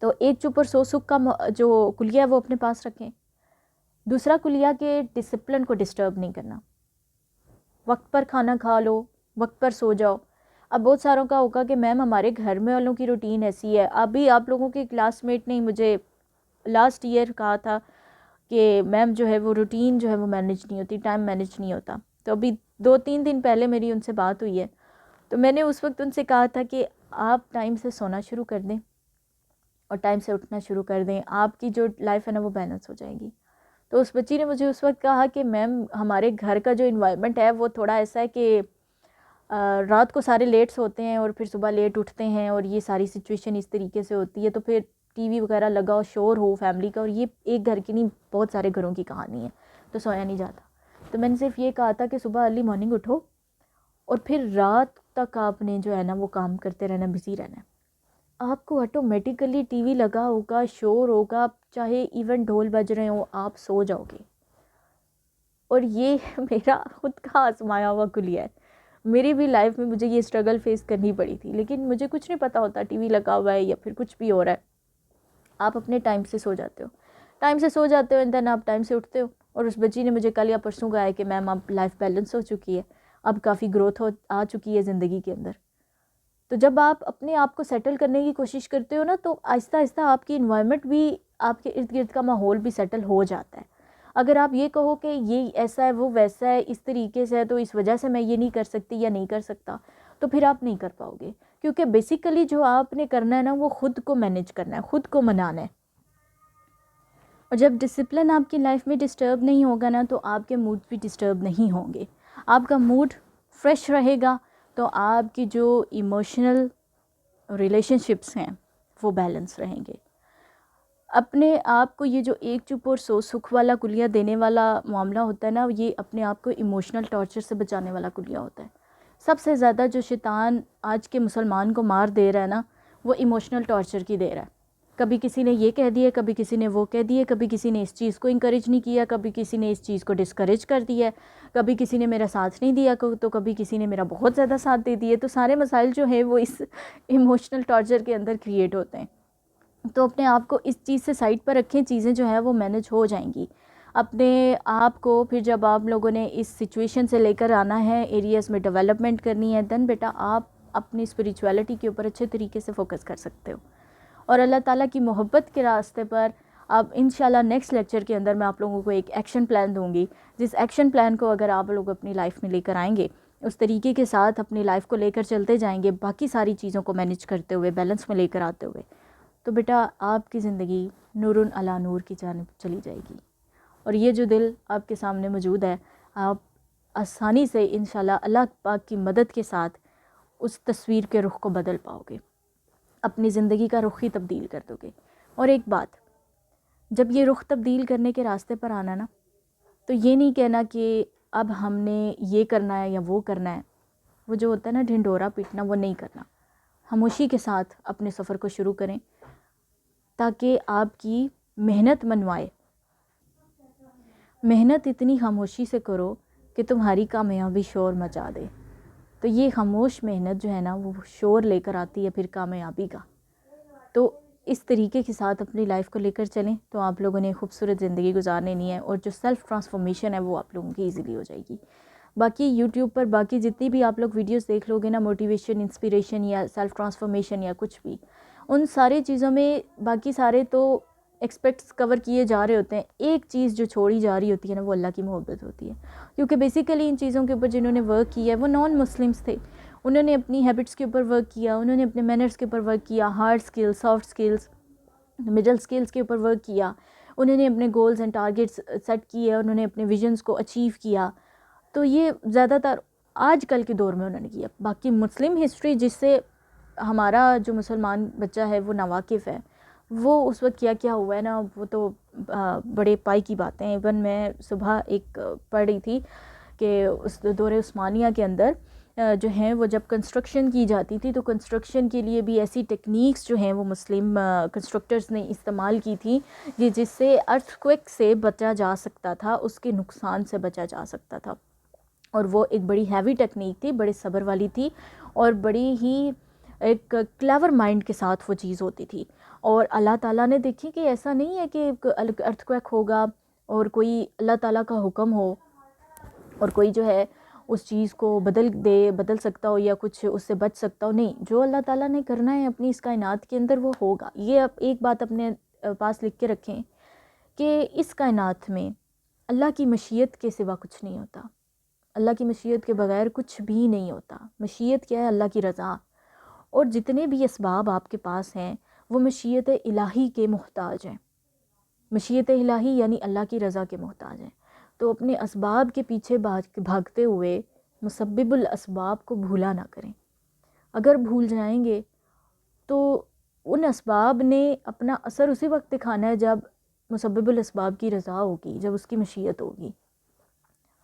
تو ایک چپ اور 100 سکھ کا جو کلیہ ہے وہ اپنے پاس رکھیں. دوسرا کلیہ کہ ڈسپلن کو ڈسٹرب نہیں کرنا. وقت پر کھانا کھا لو، وقت پر سو جاؤ. اب بہت ساروں کا ہوگا کہ میم ہمارے گھر میں والوں کی روٹین ایسی ہے. ابھی آپ لوگوں کے کلاس میٹ نے مجھے لاسٹ ایئر کہا تھا کہ میم جو ہے وہ روٹین جو ہے وہ مینیج نہیں ہوتی، ٹائم مینیج نہیں ہوتا. تو ابھی 2-3 دن پہلے میری ان سے بات ہوئی ہے، تو میں نے اس وقت ان سے کہا تھا کہ آپ ٹائم سے سونا شروع کر دیں اور ٹائم سے اٹھنا شروع کر دیں. آپ کی جو لائف ہے نا وہ بیلنس ہو جائے گی. تو اس بچی نے مجھے اس وقت کہا کہ میم ہمارے گھر کا جو انوائرمنٹ ہے وہ تھوڑا ایسا ہے کہ رات کو سارے لیٹ سوتے ہیں اور پھر صبح لیٹ اٹھتے ہیں، اور یہ ساری سچویشن اس طریقے سے ہوتی ہے. تو پھر ٹی وی وغیرہ لگا ہو، شور ہو فیملی کا، اور یہ ایک گھر کی نہیں بہت سارے گھروں کی کہانی ہے، تو سویا نہیں جاتا. تو میں نے صرف یہ کہا تھا کہ صبح ارلی مارننگ اٹھو اور پھر رات تک آپ نے جو ہے نا وہ کام کرتے رہنا، بزی رہنا ہے. آپ کو آٹومیٹیکلی ٹی وی لگا ہوگا، شور ہوگا، چاہے ایون ڈھول بج رہے ہوں، آپ سو جاؤ گے. اور یہ میرا خود کا آزمایا ہوا کلیہ ہے. میری بھی لائف میں مجھے یہ اسٹرگل فیس کرنی پڑی تھی، لیکن مجھے کچھ نہیں پتا ہوتا ٹی وی لگا ہوا ہے یا پھر کچھ بھی ہو رہا ہے. آپ اپنے ٹائم سے سو جاتے ہو، ٹائم سے سو جاتے ہو، دین آپ ٹائم سے اٹھتے ہو. اور اس بچی نے مجھے کل یا پرسوں کہا ہے کہ میم اب لائف بیلنس ہو چکی ہے، اب کافی گروتھ آ چکی ہے زندگی کے اندر. تو جب آپ اپنے آپ کو سیٹل کرنے کی کوشش کرتے ہو نا، تو آہستہ آہستہ آپ کی انوائرمنٹ بھی، آپ کے ارد گرد کا ماحول بھی سیٹل ہو جاتا ہے. اگر آپ یہ کہو کہ یہ ایسا ہے وہ ویسا ہے اس طریقے سے ہے تو اس وجہ سے میں یہ نہیں کر سکتی یا نہیں کر سکتا، تو پھر آپ نہیں کر پاؤ گے. کیونکہ بیسیکلی جو آپ نے کرنا ہے نا وہ خود کو مینیج کرنا ہے، خود کو منانا ہے. اور جب ڈسپلن آپ کی لائف میں ڈسٹرب نہیں ہوگا نا، تو آپ کے موڈ بھی ڈسٹرب نہیں ہوں گے. آپ کا موڈ فریش رہے گا تو آپ کی جو ایموشنل ریلیشن شپس ہیں وہ بیلنس رہیں گے. اپنے آپ کو یہ جو ایک چپ اور 100 سکھ والا کلیہ دینے والا معاملہ ہوتا ہے نا، یہ اپنے آپ کو ایموشنل ٹارچر سے بچانے والا کلیہ ہوتا ہے. سب سے زیادہ جو شیطان آج کے مسلمان کو مار دے رہا ہے نا، وہ ایموشنل ٹارچر کی دے رہا ہے. کبھی کسی نے یہ کہہ دیا، کبھی کسی نے وہ کہہ دیے، کبھی کسی نے اس چیز کو انکریج نہیں کیا، کبھی کسی نے اس چیز کو ڈسکریج کر دیا، کبھی کسی نے میرا ساتھ نہیں دیا تو کبھی کسی نے میرا بہت زیادہ ساتھ دے دیے. تو سارے مسائل جو ہیں وہ اس ایموشنل ٹارچر کے اندر کریٹ ہوتے ہیں. تو اپنے آپ کو اس چیز سے سائڈ پر رکھیں، چیزیں جو ہیں وہ مینیج ہو جائیں گی. اپنے آپ کو پھر جب آپ لوگوں نے اس سچویشن سے لے کر آنا ہے، ایریاز میں ڈیولپمنٹ کرنی ہے، دین بیٹا آپ اپنی اسپریچویلٹی کے اوپر اچھے طریقے سے فوکس کر سکتے ہو. اور اللہ تعالیٰ کی محبت کے راستے پر اب انشاءاللہ نیکسٹ لیکچر کے اندر میں آپ لوگوں کو ایک ایکشن پلان دوں گی، جس ایکشن پلان کو اگر آپ لوگ اپنی لائف میں لے کر آئیں گے، اس طریقے کے ساتھ اپنی لائف کو لے کر چلتے جائیں گے، باقی ساری چیزوں کو مینیج کرتے ہوئے، بیلنس میں لے کر آتے ہوئے، تو بیٹا آپ کی زندگی نور علی نور کی جانب چلی جائے گی. اور یہ جو دل آپ کے سامنے موجود ہے، آپ آسانی سے انشاءاللہ اللہ پاک کی مدد کے ساتھ اس تصویر کے رخ کو بدل پاؤ گے، اپنی زندگی کا رخ ہی تبدیل کر دو گے۔ اور ایک بات، جب یہ رخ تبدیل کرنے کے راستے پر آنا نا، تو یہ نہیں کہنا کہ اب ہم نے یہ کرنا ہے یا وہ کرنا ہے، وہ جو ہوتا ہے نا ڈھنڈورا پیٹنا، وہ نہیں کرنا۔ خاموشی کے ساتھ اپنے سفر کو شروع کریں تاکہ آپ کی محنت منوائے۔ محنت اتنی خاموشی سے کرو کہ تمہاری کامیابی شور مچا دے۔ تو یہ خاموش محنت جو ہے نا وہ شور لے کر آتی ہے پھر کامیابی کا۔ تو اس طریقے کے ساتھ اپنی لائف کو لے کر چلیں تو آپ لوگوں نے خوبصورت زندگی گزارنے نہیں ہے، اور جو سیلف ٹرانسفارمیشن ہے وہ آپ لوگوں کی ایزیلی ہو جائے گی۔ باقی یوٹیوب پر باقی جتنی بھی آپ لوگ ویڈیوز دیکھ لو گے نا، موٹیویشن، انسپیریشن یا سیلف ٹرانسفارمیشن یا کچھ بھی، ان سارے چیزوں میں باقی سارے تو ایکسپیکٹس کور کیے جا رہے ہوتے ہیں، ایک چیز جو چھوڑی جا رہی ہوتی ہے نا وہ اللہ کی محبت ہوتی ہے۔ کیونکہ بیسیکلی ان چیزوں کے اوپر جنہوں نے ورک کیا ہے وہ نان مسلمس تھے، انہوں نے اپنی ہیبٹس کے اوپر ورک کیا، انہوں نے اپنے مینرز کے اوپر ورک کیا، hard skills, soft skills, middle skills کے اوپر ورک کیا، انہوں نے اپنے گولز اینڈ ٹارگیٹس سیٹ کیے، انہوں نے اپنے ویژنز کو اچیو کیا۔ تو یہ زیادہ تر آج کل کے دور میں انہوں نے کیا۔ باقی مسلم ہسٹری جس سے ہمارا جو مسلمان بچہ ہے وہ ناواقف ہے، وہ اس وقت کیا کیا ہوا ہے نا وہ تو بڑے پائی کی باتیں ہیں۔ ایون میں صبح ایک پڑھ رہی تھی کہ اس دور عثمانیہ کے اندر جو ہیں وہ جب کنسٹرکشن کی جاتی تھی تو کنسٹرکشن کے لیے بھی ایسی ٹیکنیکس جو ہیں وہ مسلم کنسٹرکٹرز نے استعمال کی تھی کہ جس سے ارتھ کوئک سے بچا جا سکتا تھا، اس کے نقصان سے بچا جا سکتا تھا۔ اور وہ ایک بڑی ہیوی ٹیکنیک تھی، بڑے صبر والی تھی، اور بڑی ہی ایک کلیور مائنڈ کے ساتھ وہ چیز ہوتی تھی۔ اور اللہ تعالیٰ نے دیکھی کہ ایسا نہیں ہے کہ ارتھ کوئک ہوگا اور کوئی اللہ تعالیٰ کا حکم ہو اور کوئی جو ہے اس چیز کو بدل سکتا ہو یا کچھ اس سے بچ سکتا ہو، نہیں، جو اللہ تعالیٰ نے کرنا ہے اپنی اس کائنات کے اندر وہ ہوگا۔ یہ آپ ایک بات اپنے پاس لکھ کے رکھیں کہ اس کائنات میں اللہ کی مشیت کے سوا کچھ نہیں ہوتا، اللہ کی مشیت کے بغیر کچھ بھی نہیں ہوتا۔ مشیت کیا ہے؟ اللہ کی رضا۔ اور جتنے بھی اسباب آپ کے پاس ہیں وہ مشیت الہی کے محتاج ہیں، مشیت الہی یعنی اللہ کی رضا کے محتاج ہیں۔ تو اپنے اسباب کے پیچھے بھاگتے ہوئے مسبب الاسباب کو بھولا نہ کریں۔ اگر بھول جائیں گے تو ان اسباب نے اپنا اثر اسی وقت دکھانا ہے جب مسبب الاسباب کی رضا ہوگی، جب اس کی مشیت ہوگی۔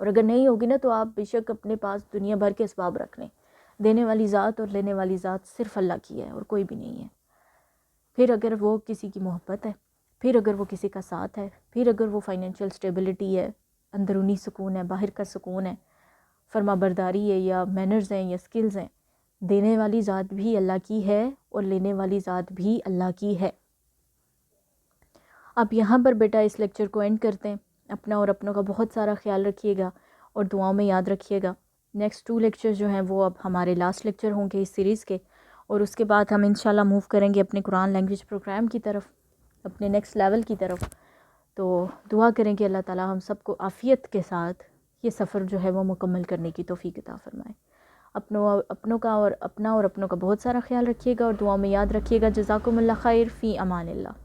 اور اگر نہیں ہوگی نا تو آپ بے شک اپنے پاس دنیا بھر کے اسباب رکھ لیں، دینے والی ذات اور لینے والی ذات صرف اللہ کی ہے اور کوئی بھی نہیں ہے۔ پھر اگر وہ کسی کی محبت ہے، پھر اگر وہ کسی کا ساتھ ہے، پھر اگر وہ فائنینشیل سٹیبلٹی ہے، اندرونی سکون ہے، باہر کا سکون ہے، فرما برداری ہے یا مینرز ہیں یا سکلز ہیں، دینے والی ذات بھی اللہ کی ہے اور لینے والی ذات بھی اللہ کی ہے۔ آپ یہاں پر بیٹا اس لیکچر کو اینڈ کرتے ہیں۔ اپنا اور اپنوں کا بہت سارا خیال رکھیے گا اور دعاؤں میں یاد رکھیے گا۔ نیکسٹ 2 لیکچر جو ہیں وہ اب ہمارے لاسٹ لیکچر ہوں گے اس سیریز کے، اور اس کے بعد ہم انشاءاللہ موو کریں گے اپنے قرآن لینگویج پروگرام کی طرف، اپنے نیکسٹ لیول کی طرف۔ تو دعا کریں کہ اللہ تعالیٰ ہم سب کو عافیت کے ساتھ یہ سفر جو ہے وہ مکمل کرنے کی توفیق عطا فرمائے۔ اپنوں کا اور اپنا اور اپنوں کا بہت سارا خیال رکھیے گا اور دعاؤں میں یاد رکھیے گا۔ جزاکم اللہ خیر، فی امان اللہ۔